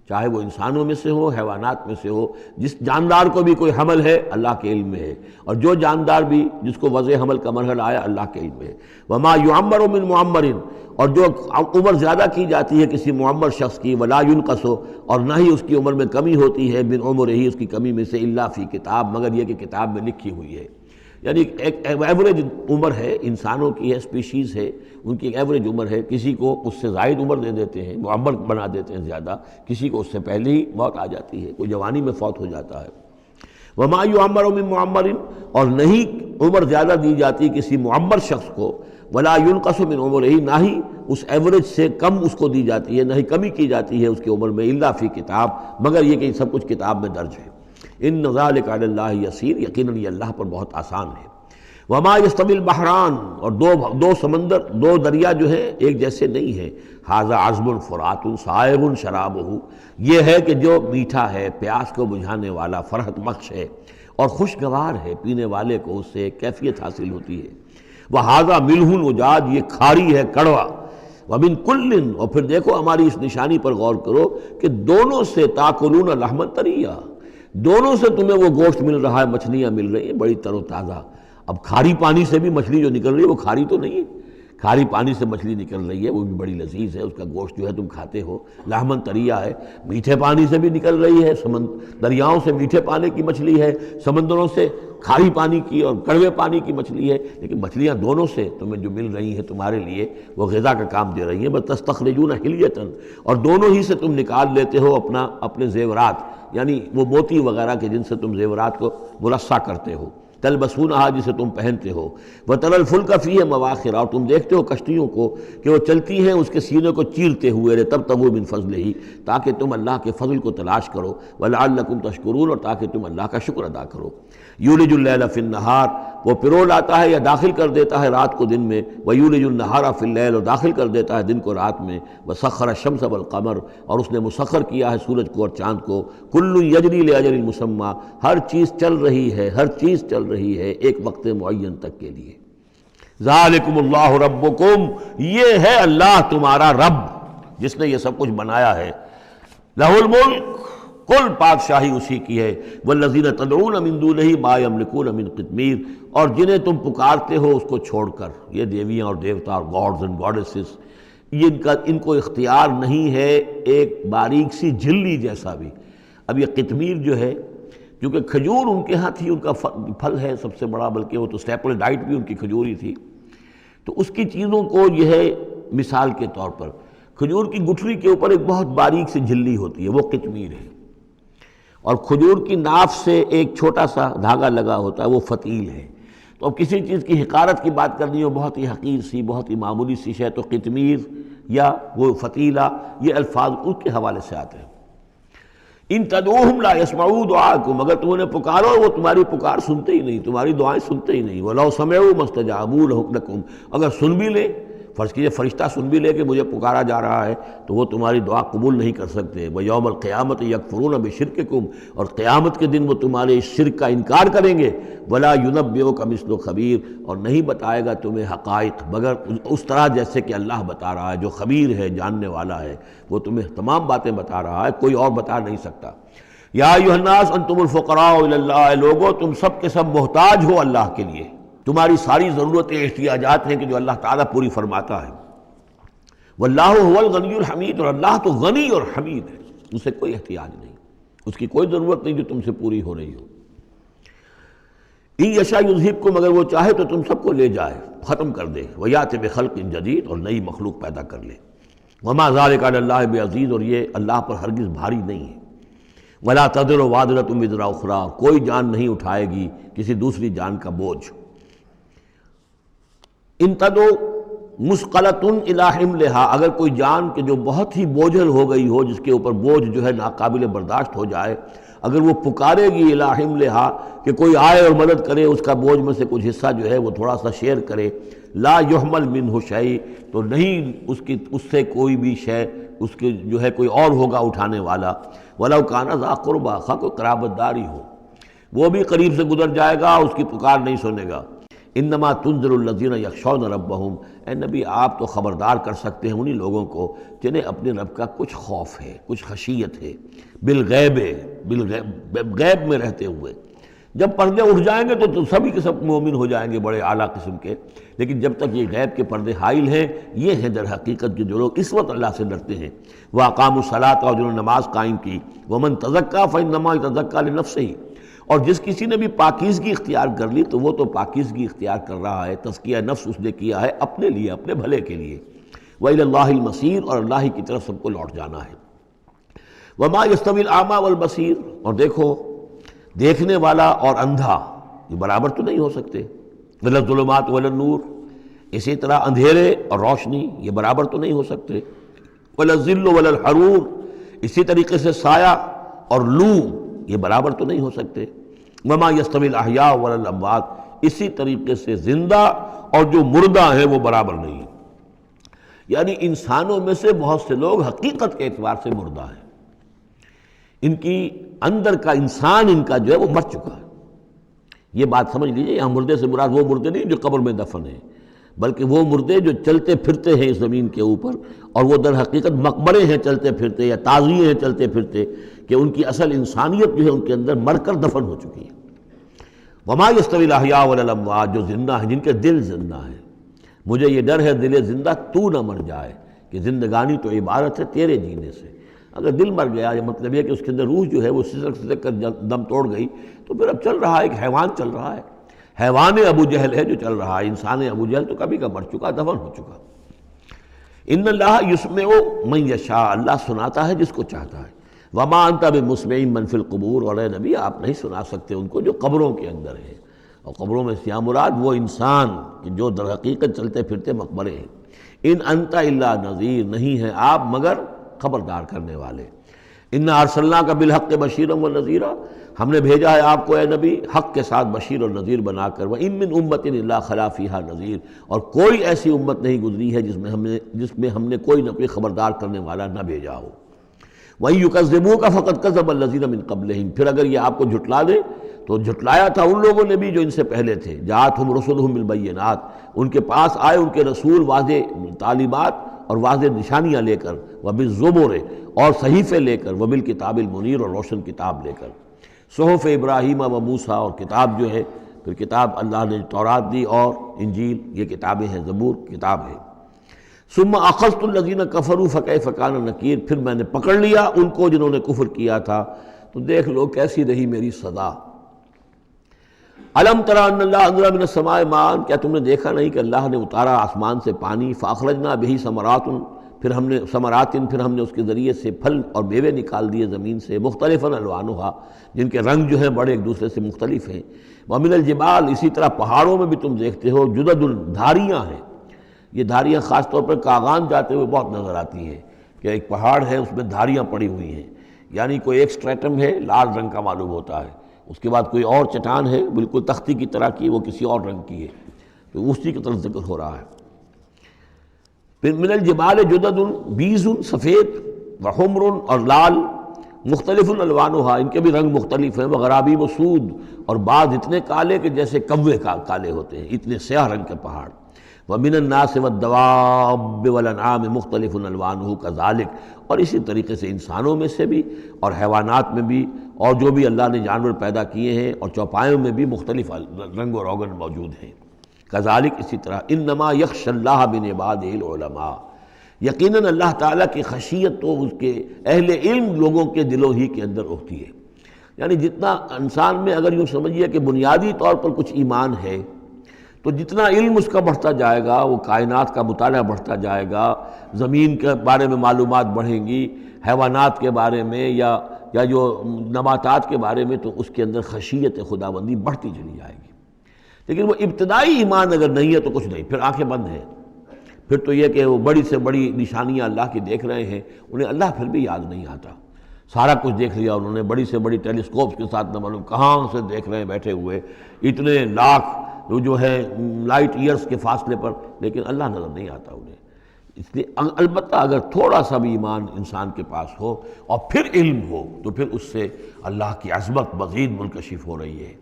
چاہے وہ انسانوں میں سے ہو، حیوانات میں سے ہو، جس جاندار کو بھی کوئی حمل ہے اللہ کے علم میں ہے، اور جو جاندار بھی جس کو وضع حمل کا مرحلہ آیا اللہ کے علم میں ہے۔ وما یعمر من معمر، اور جو عمر زیادہ کی جاتی ہے کسی معمر شخص کی، ولا ینقص، اور نہ ہی اس کی عمر میں کمی ہوتی ہے، من عمرہ، اس کی کمی میں سے، الا فی کتاب، مگر یہ کہ کتاب میں لکھی ہوئی ہے۔ یعنی ایک ایوریج عمر ہے انسانوں کی، ہے اسپیشیز ہے، ان کی ایک ایوریج عمر ہے، کسی کو اس سے زائد عمر دے دیتے ہیں، معمر بنا دیتے ہیں زیادہ، کسی کو اس سے پہلے ہی موت آ جاتی ہے، کوئی جوانی میں فوت ہو جاتا ہے۔ وما یعمر من معمر، اور نہیں عمر زیادہ دی جاتی کسی معمر شخص کو، ولا ینقص من عمرہ، نہ ہی اس ایوریج سے کم اس کو دی جاتی ہے، نہ ہی کمی کی جاتی ہے اس کی عمر میں، الا فی کتاب، مگر یہ کہ سب کچھ کتاب میں درج ہے۔ ان ذلک علی اللہ یسیر، یقیناً یہ اللہ پر بہت آسان ہے۔ وما یستوی البحران، اور دو سمندر، دو دریا جو ہیں ایک جیسے نہیں ہیں۔ ھذا عذب فرات سائغ شرابہ، یہ ہے کہ جو میٹھا ہے، پیاس کو بجھانے والا، فرحت بخش ہے اور خوشگوار ہے، پینے والے کو اس سے کیفیت حاصل ہوتی ہے۔ وھذا ملح اجاج، یہ کھاری ہے، کڑوا۔ ومن کل، اور پھر دیکھو ہماری اس نشانی پر غور کرو کہ دونوں سے تاکلون لحما طریا، دونوں سے تمہیں وہ گوشت مل رہا ہے، مچھلیاں مل رہی ہیں بڑی تر و تازہ۔ اب کھاری پانی سے بھی مچھلی جو نکل رہی ہے وہ کھاری تو نہیں ہے، کھاری پانی سے مچھلی نکل رہی ہے وہ بھی بڑی لذیذ ہے، اس کا گوشت جو ہے تم کھاتے ہو، لحمن طریا ہے۔ میٹھے پانی سے بھی نکل رہی ہے، دریاؤں سے میٹھے پانی کی مچھلی ہے، سمندروں سے کھاری پانی کی اور کڑوے پانی کی مچھلی ہے، لیکن مچھلیاں دونوں سے تمہیں جو مل رہی ہیں تمہارے لیے وہ غذا کا کام دے رہی ہیں۔ بس تستخرجون حلیۃ، اور دونوں ہی سے تم نکال لیتے ہو اپنے زیورات، یعنی وہ موتی وغیرہ کے جن سے تم زیورات کو مرصع کرتے ہو، تلبسونہا، جسے تم پہنتے ہو۔ وتری الفلک فیہ مواخر، اور تم دیکھتے ہو کشتیوں کو کہ وہ چلتی ہیں اس کے سینے کو چیرتے ہوئے، لتبتغوا من فضلہ، تاکہ تم اللہ کے فضل کو تلاش کرو، ولعلکم تشکرون، اور تاکہ تم اللہ کا شکر ادا کرو۔ یولج اللیل فی النہار، وہ پرو لاتا ہے یا داخل کر دیتا ہے رات کو دن میں، ویولج النہار فی اللیل، اور داخل کر دیتا ہے دن کو رات میں، وسخر الشمس والقمر، اور اس نے مسخر کیا ہے سورج کو اور چاند کو، کل یجری لاجل مسمى، ہر چیز چل رہی ہے، ہر چیز چل رہی ہے ایک وقت معین تک کے لیے۔ ذالکم اللہ ربکم، یہ ہے اللہ تمہارا رب جس نے یہ سب کچھ بنایا ہے۔ لہ الملک، کل بادشاہی اسی کی ہے۔ والذین تدعون من دونہ ما یملکون من قطمیر، اور جنہیں تم پکارتے ہو اس کو چھوڑ کر، یہ دیویاں اور دیوتا اور گاڈز اینڈ گاڈیسز، ان کو اختیار نہیں ہے ایک باریک سی جھلی جیسا بھی۔ اب یہ قطمیر جو ہے، کیونکہ کھجور ان کے ہاں تھی، ان کا پھل ہے سب سے بڑا، بلکہ وہ تو اسٹیپل ڈائٹ بھی ان کی کھجور ہی تھی، تو اس کی چیزوں کو یہ ہے مثال کے طور پر کھجور کی گٹھلی کے اوپر ایک بہت باریک سی جھلی ہوتی ہے، وہ قطمیر ہے، اور کھجور کی ناف سے ایک چھوٹا سا دھاگا لگا ہوتا ہے، وہ فتیل ہے۔ تو اب کسی چیز کی حقارت کی بات کرنی ہو، بہت ہی حقیر سی، بہت ہی معمولی سی شے، تو قطمیر یا وہ فتیلہ، یہ الفاظ اس کے حوالے سے آتے ہیں۔ ان تدعوہم لا یسمعوا دعاءکم، اگر تم انہیں پکارو وہ تمہاری پکار سنتے ہی نہیں، تمہاری دعائیں سنتے ہی نہیں۔ وَلَوْ سَمِعُوا مَا اسْتَجَابُوا لَكُمْ، اگر سن بھی لے، فرض کیجئے فرشتہ سن بھی لے کہ مجھے پکارا جا رہا ہے، تو وہ تمہاری دعا قبول نہیں کر سکتے۔ وَيَوْمَ الْقِيَامَةِ يَكْفُرُونَ بِشِرْكِكُمْ، اور قیامت کے دن وہ تمہارے اس شرک کا انکار کریں گے۔ وَلَا يُنَبِّئُكَ مِثْلُ خَبِيرٍ، اور نہیں بتائے گا تمہیں حقائق مگر اس طرح جیسے کہ اللہ بتا رہا ہے، جو خبیر ہے، جاننے والا ہے، وہ تمہیں تمام باتیں بتا رہا ہے، کوئی اور بتا نہیں سکتا۔ یا ایھا الناس انتم الفقراء الی اللہ، لوگو تم سب کے سب محتاج ہو اللہ کے لیے، تمہاری ساری ضرورتیں احتیاجات ہیں کہ جو اللہ تعالیٰ پوری فرماتا ہے۔ واللہ هو الغنی الحمید، اور اللہ تو غنی اور حمید ہے، اسے کوئی احتیاج نہیں، اس کی کوئی ضرورت نہیں جو تم سے پوری ہو رہی ہو۔ ان یشاء یذہبکم، اگر وہ چاہے تو تم سب کو لے جائے، ختم کر دے، ویأتی بخلق جدید، اور نئی مخلوق پیدا کر لے۔ وما ذلک علی اللہ بعزیز، اور یہ اللہ پر ہرگز بھاری نہیں ہے۔ ولا تزر وازرۃ وزر اخری، کوئی جان نہیں اٹھائے گی کسی دوسری جان کا بوجھ۔ ان تدعو مثقلۃ الی حملھا، اگر کوئی جان کہ جو بہت ہی بوجھل ہو گئی ہو، جس کے اوپر بوجھ جو ہے ناقابل برداشت ہو جائے، اگر وہ پکارے گی الی حملھا کہ کوئی آئے اور مدد کرے، اس کا بوجھ میں سے کچھ حصہ جو ہے وہ تھوڑا سا شیئر کرے، لا یحمل منہ شیء، تو نہیں اس سے کوئی بھی شے، اس کے جو ہے کوئی اور ہوگا اٹھانے والا۔ وَلَوْ كَانَ ذَا قُرْبَىٰ، خواہ کوئی قرابت داری ہو، وہ بھی قریب سے گزر جائے گا، اس کی پکار نہیں سنے گا۔ انما تنذر الذین یخشون ربہم، اے نبی آپ تو خبردار کر سکتے ہیں انہی لوگوں کو جنہیں اپنے رب کا کچھ خوف ہے، کچھ خشیت ہے، بالغیب، غیب میں رہتے ہوئے۔ جب پردے اٹھ جائیں گے تو سبھی کے سب مومن ہو جائیں گے، بڑے اعلیٰ قسم کے، لیکن جب تک یہ غیب کے پردے حائل ہیں، یہ ہیں در حقیقت جو لوگ اس وقت اللہ سے ڈرتے ہیں۔ وَأَقَامُوا الصَّلَاةَ، اور جنہوں نے نماز قائم کی۔ وَمَن تَزَكَّىٰ فَإِنَّمَا يَتَزَكَّىٰ لِنَفْسِهِ، اور جس کسی نے بھی پاکیزگی اختیار کر لی تو وہ تو پاکیزگی اختیار کر رہا ہے، تزکیہ نفس اس نے کیا ہے اپنے لیے، اپنے بھلے کے لیے۔ وَإِلَى اللَّهِ الْمَصِيرُ، اور اللہ ہی کی طرف سب کو لوٹ جانا ہے۔ وَمَا يَسْتَوِي الْأَعْمَىٰ وَالْبَصِيرُ، اور دیکھو دیکھنے والا اور اندھا یہ برابر تو نہیں ہو سکتے۔ وَلَا الظُّلُمَاتُ وَلَا النُّورُ، اسی طرح اندھیرے اور روشنی یہ برابر تو نہیں ہو سکتے۔ وَلَا الظِّلُّ وَلَا الْحَرُورُ، اسی طریقے سے سایہ اور لو یہ برابر تو نہیں ہو سکتے۔ وَمَا يَسْتَوِي الْأَحْيَاءُ وَلَا الْأَمْوَاتُ، اسی طریقے سے زندہ اور جو مردہ ہیں وہ برابر نہیں ہیں۔ یعنی انسانوں میں سے بہت سے لوگ حقیقت کے اعتبار سے مردہ ہیں، ان کی اندر کا انسان ان کا جو ہے وہ مر چکا ہے۔ یہ بات سمجھ لیجئے، یہاں مردے سے مراد وہ مردے نہیں جو قبر میں دفن ہیں، بلکہ وہ مردے جو چلتے پھرتے ہیں اس زمین کے اوپر، اور وہ در حقیقت مقبرے ہیں چلتے پھرتے، یا تازیے ہیں چلتے پھرتے، کہ ان کی اصل انسانیت جو ہے ان کے اندر مر کر دفن ہو چکی ہے۔ وما یستوی الاحیاء ولا الاموات، جو زندہ ہیں، جن کے دل زندہ ہیں۔ مجھے یہ ڈر ہے دل زندہ تو نہ مر جائے، کہ زندگانی تو عبارت ہے تیرے جینے سے۔ اگر دل مر گیا، یہ مطلب یہ کہ اس کے اندر روح جو ہے وہ سسک کر دم توڑ گئی، تو پھر اب چل رہا ہے، ایک حیوان چل رہا ہے، حیوان ابو جہل ہے جو چل رہا ہے، انسان ابو جہل تو کبھی کا مر چکا، دفن ہو چکا۔ ان اللہ یسمع من یشاء، اللہ سناتا ہے جس کو چاہتا ہے۔ وما انت بمسمع من فی القبور، اور اے نبی آپ نہیں سنا سکتے ان کو جو قبروں کے اندر ہیں، اور قبروں میں سے مراد وہ انسان کہ جو در حقیقت چلتے پھرتے مقبرے ہیں۔ ان انت الا نذیر، نہیں ہے آپ مگر خبردار کرنے والے۔ انا ارسلناک بالحق بشیرا ونذیرا، ہم نے بھیجا ہے آپ کو اے نبی حق کے ساتھ بشیر اور نذیر بنا کر۔ وان من امۃ الا خلا فیہا نذیر، اور کوئی ایسی امت نہیں گزری ہے جس میں ہم نے کوئی نہ کوئی خبردار کرنے والا نہ بھیجا ہو۔ وَإِن يُكَذِّبُوكَ فَقَدْ كَذَّبَ الَّذِينَ مِن قَبْلِهِمْ، پھر اگر یہ آپ کو جھٹلا دے تو جھٹلایا تھا ان لوگوں نے بھی جو ان سے پہلے تھے۔ جاءتہم رسلہم بالبینات، ان کے پاس آئے ان کے رسول واضح تعلیمات اور واضح نشانیاں لے کر، وبالزبر، اور صحیفے لے کر، وبالکتاب المنیر، اور روشن کتاب لے کر۔ صحف ابراہیم و موسیٰ، اور کتاب جو ہے پھر کتاب اللہ نے تورات دی اور انجیل، یہ کتابیں ہیں، زبور کتاب ہے۔ ثم اخذت الذین کفروا فکیف کان نکیر، پھر میں نے پکڑ لیا ان کو جنہوں نے کفر کیا تھا، تو دیکھ لو کیسی رہی میری سزا۔ الم تری ان اللہ انزل من السماء ماء، کیا تم نے دیکھا نہیں کہ اللہ نے اتارا آسمان سے پانی، فاخرجنا بہ ثمرات، پھر ہم نے اس کے ذریعے سے پھل اور میوے نکال دیے زمین سے، مختلفا الوانھا، جن کے رنگ جو ہیں بڑے ایک دوسرے سے مختلف ہیں، ومن الجبال، اسی طرح پہاڑوں میں بھی تم دیکھتے ہو، جدد، دھاریاں ہیں۔ یہ دھاریاں خاص طور پر کاغان جاتے ہوئے بہت نظر آتی ہیں کہ ایک پہاڑ ہے اس میں دھاریاں پڑی ہوئی ہیں، یعنی کوئی ایک سٹریٹم ہے لال رنگ کا معلوم ہوتا ہے، اس کے بعد کوئی اور چٹان ہے بالکل تختی کی طرح کی، وہ کسی اور رنگ کی ہے، تو اسی کی طرف ذکر ہو رہا ہے۔ پھر من الجبال جدد، بیض، سفید، وحمر، اور لال، مختلف الوانھا، ان کے بھی رنگ مختلف ہیں، وغرابیب سود، اور بعض اتنے کالے کہ جیسے کوے کالے ہوتے ہیں، اتنے سیاہ رنگ کے پہاڑ۔ ومن الناس والدواب والانعام مختلف الوانہ کذالک، اور اسی طریقے سے انسانوں میں سے بھی اور حیوانات میں بھی، اور جو بھی اللہ نے جانور پیدا کیے ہیں اور چوپایوں میں بھی مختلف رنگ و روغن موجود ہیں۔ کذالک، اسی طرح، انما یخشی اللہ من عبادہ العلماء، یقیناً اللہ تعالیٰ کی خشیت تو اس کے اہل علم لوگوں کے دلوں ہی کے اندر ہوتی ہے۔ یعنی جتنا انسان میں اگر یوں سمجھیے کہ بنیادی طور پر کچھ ایمان ہے، تو جتنا علم اس کا بڑھتا جائے گا، وہ کائنات کا مطالعہ بڑھتا جائے گا، زمین کے بارے میں معلومات بڑھیں گی، حیوانات کے بارے میں یا جو نباتات کے بارے میں، تو اس کے اندر خشیت خداوندی بڑھتی چلی جائے گی۔ لیکن وہ ابتدائی ایمان اگر نہیں ہے تو کچھ نہیں، پھر آنکھیں بند ہیں، پھر تو یہ کہ وہ بڑی سے بڑی نشانیاں اللہ کی دیکھ رہے ہیں، انہیں اللہ پھر بھی یاد نہیں آتا۔ سارا کچھ دیکھ لیا انہوں نے، بڑی سے بڑی ٹیلیسکوپس کے ساتھ، نہ معلوم کہاں سے دیکھ رہے ہیں بیٹھے ہوئے، اتنے لاکھ جو ہے لائٹ ایئرس کے فاصلے پر، لیکن اللہ نظر نہیں آتا انہیں۔ اس لیے البتہ اگر تھوڑا سا بھی ایمان انسان کے پاس ہو اور پھر علم ہو، تو پھر اس سے اللہ کی عظمت مزید منکشف ہو رہی ہے،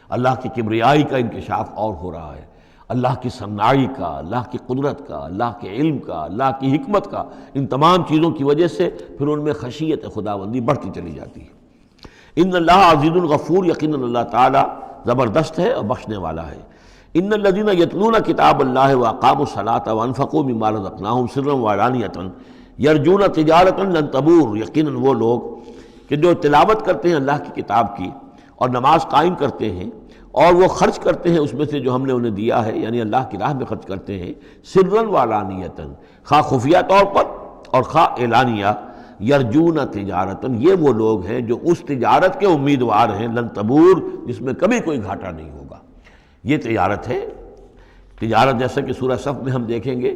اللہ کی کبریائی کا انکشاف اور ہو رہا ہے، اللہ کی صناعی کا، اللہ کی قدرت کا، اللہ کے علم کا، اللہ کی حکمت کا، ان تمام چیزوں کی وجہ سے پھر ان میں خشیت خداوندی بڑھتی چلی جاتی ہے۔ ان اللہ عزیز الغفور، یقیناً اللہ تعالیٰ زبردست ہے اور بخشنے والا ہے۔ ان الذین یتلون کتاب اللہ واقاموا الصلاۃ وانفقوا مما رزقناہم سرا وعلانیۃ یرجون تجارۃ لن تبور، یقیناً وہ لوگ کہ جو تلاوت کرتے ہیں اللہ کی کتاب کی اور نماز قائم کرتے ہیں اور وہ خرچ کرتے ہیں اس میں سے جو ہم نے انہیں دیا ہے، یعنی اللہ کی راہ میں خرچ کرتے ہیں، سرا وعلانیۃ، خواہ خفیہ طور پر اور خواہ اعلانیہ، یرجون تجارۃ، یہ وہ لوگ ہیں جو اس تجارت کے امیدوار ہیں، لن تبور، جس میں کبھی کوئی گھاٹا نہیں ہوگا۔ یہ تجارت ہے، تجارت جیسا کہ سورہ صف میں ہم دیکھیں گے،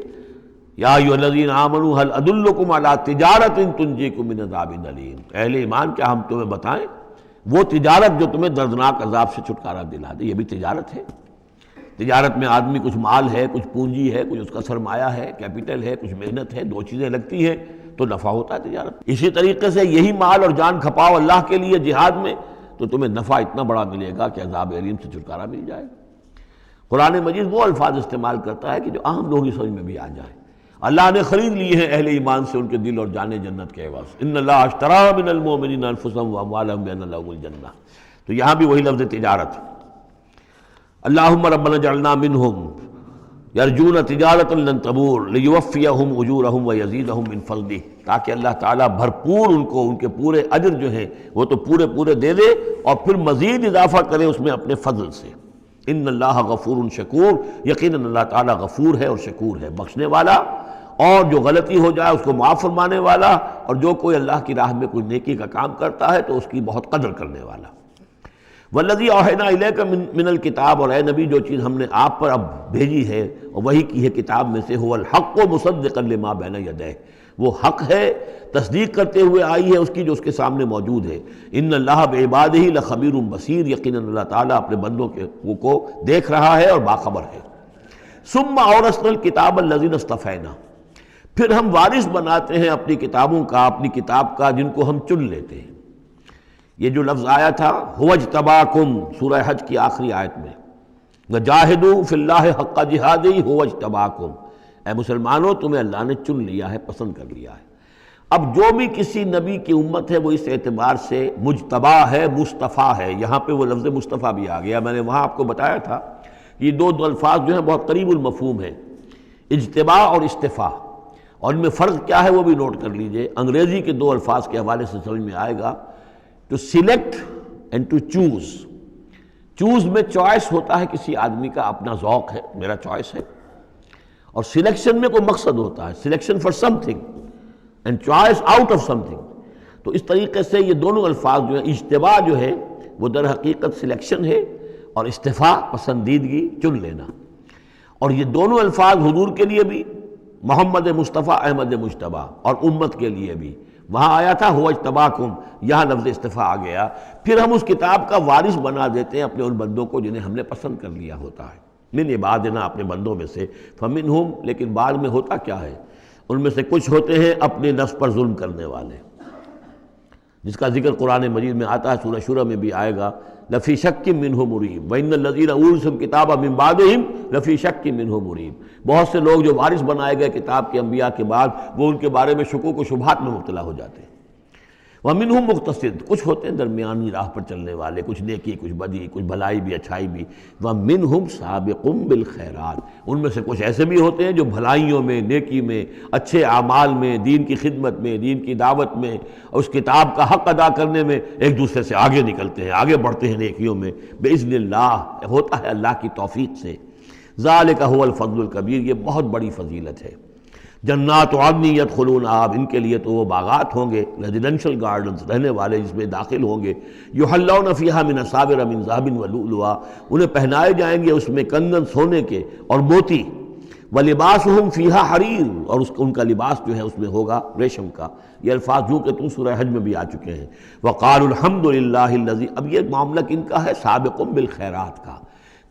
یا ایھا الذین آمنوا هل ادلکم علی تجارۃ تنجیکم من عذاب الیم، اہل ایمان کیا ہم تمہیں بتائیں وہ تجارت جو تمہیں دردناک عذاب سے چھٹکارا دلا دے۔ یہ بھی تجارت ہے۔ تجارت میں آدمی کچھ مال ہے، کچھ پونجی ہے، کچھ اس کا سرمایہ ہے، کیپٹل ہے، کچھ محنت ہے، دو چیزیں لگتی ہیں تو نفع ہوتا ہے تجارت۔ اسی طریقے سے یہی مال اور جان کھپاؤ اللہ کے لیے جہاد میں، تو تمہیں نفع اتنا بڑا ملے گا کہ عذاب الیم سے چھٹکارا مل جائے گا۔ قرآن مجید وہ الفاظ استعمال کرتا ہے کہ جو عام لوگوں کی سمجھ میں بھی آ جائے۔ اللہ نے خرید لیے ہیں اہل ایمان سے ان کے دل اور جانیں جنت کے عوض، ان اللہ اشتری من المؤمنین انفسهم واموالهم بان لهم الجنہ، تو یہاں بھی وہی لفظ تجارت۔ اللہم ربنا اجعلنا منہم یرجون تجارۃ لن تبور لیوفیہم اجورہم ویزیدہم من فضلہ، تاکہ اللہ تعالیٰ بھرپور ان کو ان کے پورے اجر جو ہیں وہ تو پورے دے دے اور پھر مزید اضافہ کرے اس میں اپنے فضل سے۔ ان اللہ غفور شکور، یقیناً اللہ تعالیٰ غفور ہے اور شکور ہے، بخشنے والا اور جو غلطی ہو جائے اس کو معاف فرمانے والا، اور جو کوئی اللہ کی راہ میں کوئی نیکی کا کام کرتا ہے تو اس کی بہت قدر کرنے والا۔ والذی اوحینا الیک من الکتاب، اور اے نبی جو چیز ہم نے آپ پر اب بھیجی ہے اور وہی کی ہے کتاب میں سے، هو الحق مصدقا لما بین یدیہ، وہ حق ہے تصدیق کرتے ہوئے آئی ہے اس کی جو اس کے سامنے موجود ہے۔ ان اللہ بعبادہ لخبیر بصیر، یقیناً اللہ تعالیٰ اپنے بندوں کو دیکھ رہا ہے اور باخبر ہے۔ ثم اورثنا الکتاب الذین اصطفینا، پھر ہم وارث بناتے ہیں اپنی کتابوں کا، اپنی کتاب کا جن کو ہم چن لیتے ہیں۔ یہ جو لفظ آیا تھا هو اجتباکم، سورہ حج کی آخری آیت میں، وجاہدوا فی اللہ حق جہادہ هو اجتباکم، اے مسلمانوں تمہیں اللہ نے چن لیا ہے، پسند کر لیا ہے۔ اب جو بھی کسی نبی کی امت ہے وہ اس اعتبار سے مجتبی ہے، مصطفیٰ ہے۔ یہاں پہ وہ لفظ مصطفیٰ بھی آ گیا، میں نے وہاں آپ کو بتایا تھا یہ دو الفاظ جو ہیں بہت قریب المفہوم ہیں، اجتباء اور استفاء، اور ان میں فرق کیا ہے وہ بھی نوٹ کر لیجئے۔ انگریزی کے دو الفاظ کے حوالے سے سمجھ میں آئے گا۔ To select and to choose. Choose میں چوائس ہوتا ہے کسی آدمی کا اپنا ذوق ہے، میرا چوائس ہے، اور سلیکشن میں کوئی مقصد ہوتا ہے، selection for some thing and choice out of some thing. تو اس طریقے سے یہ دونوں الفاظ جو ہیں، اجتباء جو ہے وہ در حقیقت سلیکشن ہے، اور استفاء پسندیدگی چن لینا. اور یہ دونوں الفاظ حضور کے لیے بھی، محمد مصطفیٰ احمد مجتبیٰ، اور امت کے لیے بھی. وہاں آیا تھا هو اجتباکم، یہاں لفظ استفاء آ گیا. پھر ہم اس کتاب کا وارث بنا دیتے ہیں اپنے ان بندوں کو جنہیں ہم نے پسند کر لیا ہوتا ہے. من عبادنا، اپنے بندوں میں سے. فمنہم، لیکن بعد میں ہوتا کیا ہے، ان میں سے کچھ ہوتے ہیں اپنے نفس پر ظلم کرنے والے، جس کا ذکر قرآن مجید میں آتا ہے، سورہ شورى میں بھی آئے گا. لفی شک منہ مریب وان الذین اورثوا الکتاب من بعدہم لفی شک منہ مریب. بہت سے لوگ جو وارث بنائے گئے کتاب کے انبیاء کے بعد، وہ ان کے بارے میں شکوک و شبہات میں مبتلا ہو جاتے ہیں. ومنہم مقتصد، کچھ ہوتے ہیں درمیانی راہ پر چلنے والے، کچھ نیکی کچھ بدی، کچھ بھلائی بھی اچھائی بھی. ومنہم سابق بالخیرات، ان میں سے کچھ ایسے بھی ہوتے ہیں جو بھلائیوں میں، نیکی میں، اچھے اعمال میں، دین کی خدمت میں، دین کی دعوت میں، اور اس کتاب کا حق ادا کرنے میں ایک دوسرے سے آگے نکلتے ہیں، آگے بڑھتے ہیں نیکیوں میں. باذن اللہ، ہوتا ہے اللہ کی توفیق سے. ذالک هو الفضل الکبیر، یہ بہت بڑی فضیلت ہے. جنات عدن یدخلونہا، ان کے لیے تو وہ باغات ہوں گے، ریزیڈینشل گارڈنز، رہنے والے جس میں داخل ہوں گے. یحلون فیہا من اساور من ذہب ولؤلؤا، انہیں پہنائے جائیں گے اس میں کنگن سونے کے اور موتی. ولباسہم فیہا حریر، اور ان کا لباس جو ہے اس میں ہوگا ریشم کا. یہ الفاظ جو کہ تو سورہ حج میں بھی آ چکے ہیں. وقالوا الحمد للہ الذی، اب یہ معاملہ کن کا ہے، سابق بالخیرات کا.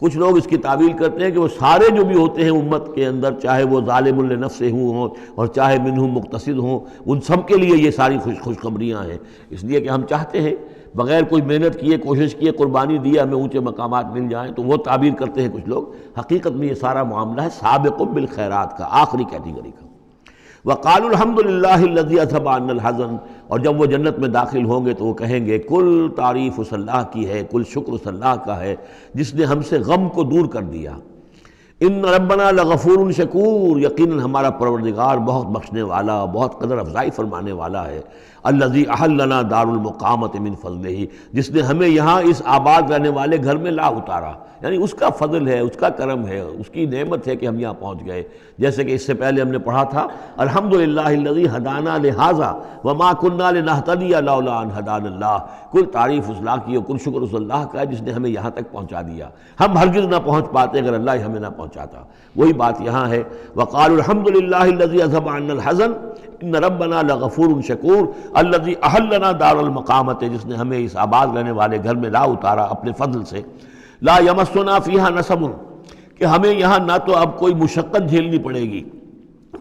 کچھ لوگ اس کی تعویل کرتے ہیں کہ وہ سارے جو بھی ہوتے ہیں امت کے اندر، چاہے وہ ظالم لنفسہ ہوں اور چاہے منہم مقتصد ہوں، ان سب کے لیے یہ ساری خوشخبریاں ہیں. اس لیے کہ ہم چاہتے ہیں بغیر کوئی محنت کیے، کوشش کیے، قربانی دیے ہمیں اونچے مقامات مل جائیں، تو وہ تعبیر کرتے ہیں کچھ لوگ. حقیقت میں یہ سارا معاملہ ہے سابق بالخیرات کا، آخری کیٹیگری کا. وقالوا الحمد للہ الذی اذھب عنا الحزن، اور جب وہ جنت میں داخل ہوں گے تو وہ کہیں گے کل تعریف اس اللہ کی ہے، کل شکر اس اللہ کا ہے جس نے ہم سے غم کو دور کر دیا. ان ربنا لغفور شکور، یقیناً ہمارا پروردگار بہت بخشنے والا، بہت قدر افزائی فرمانے والا ہے. الذی احلنا دار المقامۃ من فضلہ، جس نے ہمیں یہاں اس آباد رہنے والے گھر میں لا اتارا، یعنی اس کا فضل ہے، اس کا کرم ہے، اس کی نعمت ہے کہ ہم یہاں پہنچ گئے. جیسے کہ اس سے پہلے ہم نے پڑھا تھا الحمدللہ الذی ہدانا لہذا وما کنا لنہتدی لولا ان ہدانا اللہ، کل تعریف اس اللہ کی اور کل شکر اس اللہ کا ہے جس نے ہمیں یہاں تک پہنچا دیا. ہم ہرگز نہ پہنچ پاتے اگر اللہ ہمیں نہ پہنچاتا. وہی بات یہاں ہے. وقالوا الحمدللہ الذی اذھب عنا الحزن ان ربنا لغفور شکور الذی احلنا دار المقامۃ، جس نے ہمیں اس آباد رہنے والے گھر میں لا اتارا اپنے فضل سے. لا یمسنا فیہا نصب، کہ ہمیں یہاں نہ تو اب کوئی مشقت جھیلنی پڑے گی،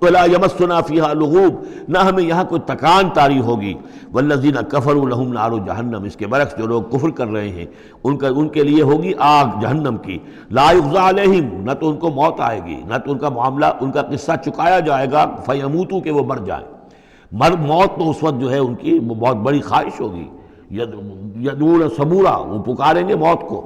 ولا یمسنا فیہا لغوب، نہ ہمیں یہاں کوئی تکان طاری ہوگی. والذین کفروا لہم نار جہنم، اس کے برعکس جو لوگ کفر کر رہے ہیں ان کے لیے ہوگی آگ جہنم کی. لا یقضی علیہم، نہ تو ان کو موت آئے گی، نہ تو ان کا معاملہ، ان کا قصہ چکایا جائے گا فیموتوا، کہ وہ مر جائیں. موت تو اس وقت جو ہے ان کی بہت بڑی خواہش ہوگی. یدعون ثبورا، وہ پکاریں گے موت کو.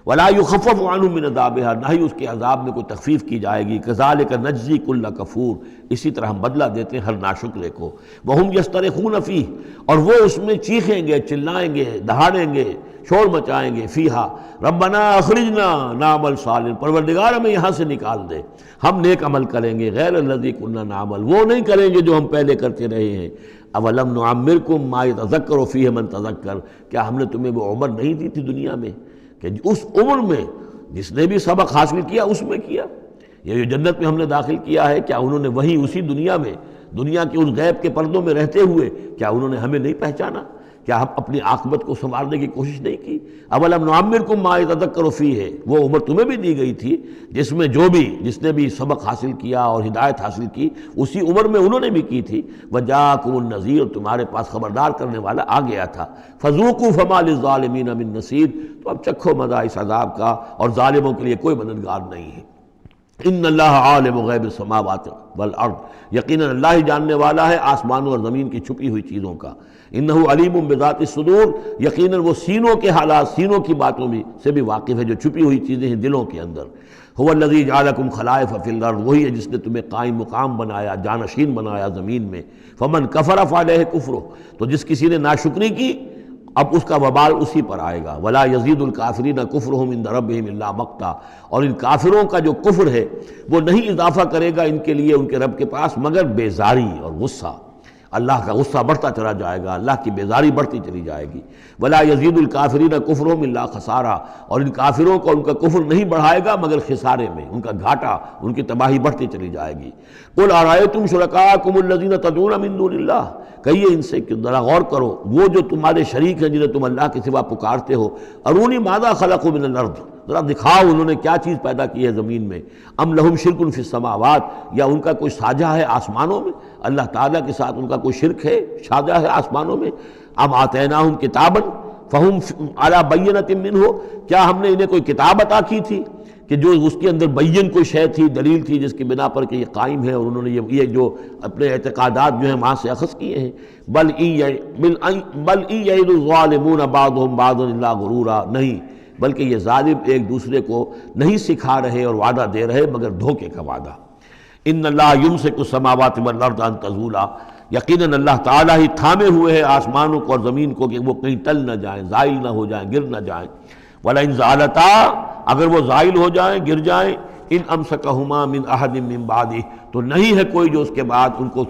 ولا یخفف عنہم من عذابہا، نہ ہی اس کے عذاب میں کوئی تخفیف کی جائے گی. کذالک نجزی کل کفور، اسی طرح ہم بدلہ دیتے ہیں ہر ناشکرے کو. وہم یصطرخون فیہ، اور وہ اس میں چیخیں گے، چلائیں گے، دہاڑیں گے، شور مچائیں گے. فیہا ربنا اخرجنا نعمل صالحا، پروردگار ہمیں یہاں سے نکال دے، ہم نیک عمل کریں گے، غیر الذی کنا نعمل، وہ نہیں کریں گے جو ہم پہلے کرتے رہے ہیں. اولم نعمرکم ما یتذکر فیہ من تذکر، کیا ہم نے تمہیں وہ عمر نہیں دی تھی دنیا میں کہ اس عمر میں جس نے بھی سبق حاصل کیا اس میں کیا. یہ جو جنت میں ہم نے داخل کیا ہے، کیا انہوں نے وہی اسی دنیا میں، دنیا کے اس غیب کے پردوں میں رہتے ہوئے کیا انہوں نے ہمیں نہیں پہچانا؟ کیا ہم اپنی عاقبت کو سنوارنے کی کوشش نہیں کی؟ اولم نعمرکم ما یتذکر فیہ، وہ عمر تمہیں بھی دی گئی تھی جس میں جس نے بھی سبق حاصل کیا اور ہدایت حاصل کی، اسی عمر میں انہوں نے بھی کی تھی. وجاءکم النذیر، تمہارے پاس خبردار کرنے والا آ گیا تھا. فذوقوا فما للظالمین من نصیر، تو اب چکھو مزہ اس عذاب کا، اور ظالموں کے لیے کوئی مددگار نہیں ہے. ان اللہ عالم غیب السماوات والارض، یقیناً اللہ ہی جاننے والا ہے آسمانوں اور زمین کی چھپی ہوئی چیزوں کا. انہ علیم بذات الصدور، یقیناً وہ سینوں کے حالات، سینوں کی باتوں میں سے بھی واقف ہے جو چھپی ہوئی چیزیں ہیں دلوں کے اندر. هو الذی جعلکم خلائف فی الارض، وہی ہے جس نے تمہیں قائم مقام بنایا، جانشین بنایا زمین میں. فمن کفر فعلیہ کفرہ، تو جس کسی نے ناشکری کی اب اس کا وبال اسی پر آئے گا. ولا یزید الکافرین کفرہم عند ربہم الا مقتا، اور ان کافروں کا جو کفر ہے وہ نہیں اضافہ کرے گا ان کے لیے ان کے رب کے پاس مگر بیزاری اور غصہ. اللہ کا غصہ بڑھتا چلا جائے گا، اللہ کی بیزاری بڑھتی چلی جائے گی. ولا یزید الکافرین کفرہم الا خسارا، اور ان کافروں کو ان کا کفر نہیں بڑھائے گا مگر خسارے میں، ان کا گھاٹا، ان کی تباہی بڑھتی چلی جائے گی. قل ارأیتم شرکاءکم الذین تدعون من دون اللہ، کہیے ان سے کہ ذرا غور کرو وہ جو تمہارے شریک ہیں جنہیں تم اللہ کے سوا پکارتے ہو. ارونی ماذا خلقوا من الارض، ذرا دکھاؤ انہوں نے کیا چیز پیدا کی ہے زمین میں. ام لہم شرک فی السماوات، یا ان کا کوئی ساجہ ہے آسمانوں میں، اللہ تعالیٰ کے ساتھ ان کا کوئی شرک ہے، ساجہ ہے آسمانوں میں. ام آتیناہم کتابا فہم علی بینۃ منہ، کیا ہم نے انہیں کوئی کتاب عطا کی تھی کہ جو اس کے اندر بین کوئی شے تھی، دلیل تھی جس کی بنا پر کہ یہ قائم ہے، اور انہوں نے یہ جو اپنے اعتقادات جو ہیں وہاں سے اخذ کیے ہیں. بل ان یعد الظالمون بعضهم بعضا الا غرورا، نہیں بلکہ یہ ظالم ایک دوسرے کو نہیں سکھا رہے اور وعدہ دے رہے مگر دھوکے کا وعدہ. ان اللہ یمسک السماوات والارض ان تزولا، یقیناً اللہ تعالیٰ ہی تھامے ہوئے ہیں آسمانوں کو اور زمین کو کہ وہ کہیں ٹل نہ جائیں، زائل نہ ہو جائیں، گر نہ جائیں. وَلَئِن زَالَتَا، اگر وہ زائل ہو جائیں، گر جائیں، ان امسکہما من احد من بعدہ، تو نہیں ہے کوئی جو اس کے بعد ان کو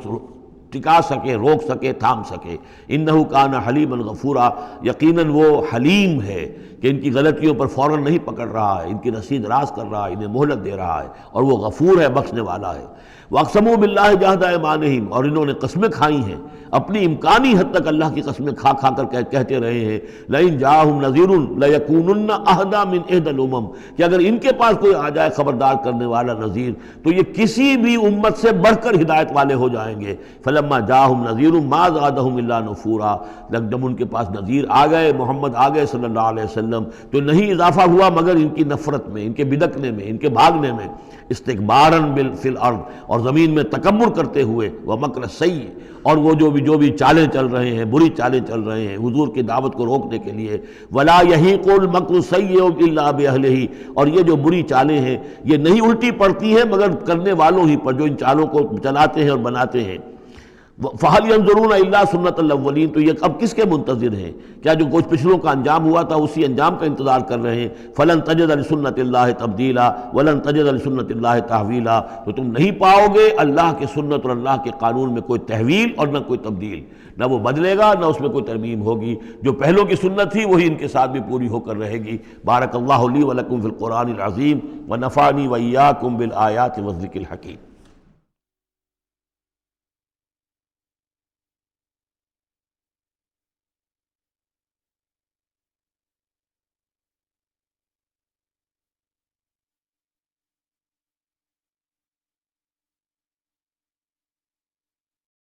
ٹکا سکے، روک سکے، تھام سکے. انہ کان حلیما غفورا، یقیناً وہ حلیم ہے کہ ان کی غلطیوں پر فوراً نہیں پکڑ رہا ہے، ان کی رسید راز کر رہا ہے، انہیں مہلت دے رہا ہے، اور وہ غفور ہے، بخشنے والا ہے. واقسموا باللہ جہد ایمانہم، اور انہوں نے قسمیں کھائی ہیں، اپنی امکانی حد تک اللہ کی قسمیں کھا کھا کر کہتے رہے ہیں لئن جاءہم نذیر لیکونن اہدی من احدی الامم، کہ اگر ان کے پاس کوئی آ جائے خبردار کرنے والا نذیر تو یہ کسی بھی امت سے بڑھ کر ہدایت والے ہو جائیں گے. فلما جاءہم نذیر ما زادہم الا نفورا، جب ان کے پاس نذیر آ گئے، محمد آ گئے صلی اللہ علیہ وسلم، تو نہیں اضافہ ہوا مگر ان کی نفرت میں، ان کے بدکنے میں، ان کے بھاگنے میں. استکباراً فی الارض، اور زمین میں تکبر کرتے ہوئے. ومکر السیء، اور وہ جو بھی چالیں چل رہے ہیں، بری چالیں چل رہے ہیں حضور کی دعوت کو روکنے کے لیے. ولا یحیق المکر السیء الا باہلہ، اور یہ جو بری چالیں ہیں یہ نہیں الٹی پڑتی ہیں مگر کرنے والوں ہی پر، جو ان چالوں کو چلاتے ہیں اور بناتے ہیں. فَهَلْ يَنظُرُونَ إِلَّا سُنَّةَ الْأَوَّلِينَ، تو یہ اب کس کے منتظر ہیں؟ کیا جو کچھ پچھلوں کا انجام ہوا تھا اسی انجام کا انتظار کر رہے ہیں؟ فَلَن تَجِدَ لِسُنَّةِ اللَّهِ تَبْدِيلًا وَلَن تَجِدَ لِسُنَّةِ اللَّهِ تَحْوِيلًا، تو تم نہیں پاؤ گے اللہ کے سنت اور اللہ کے قانون میں کوئی تحویل اور نہ کوئی تبدیل، نہ وہ بدلے گا نہ اس میں کوئی ترمیم ہوگی. جو پہلوں کی سنت تھی وہی ان کے ساتھ بھی پوری ہو کر رہے گی. بارک اللہ لی ولکم فی القرآن العظیم ونفعنی وإیاکم بالآیات والذکر الحکیم.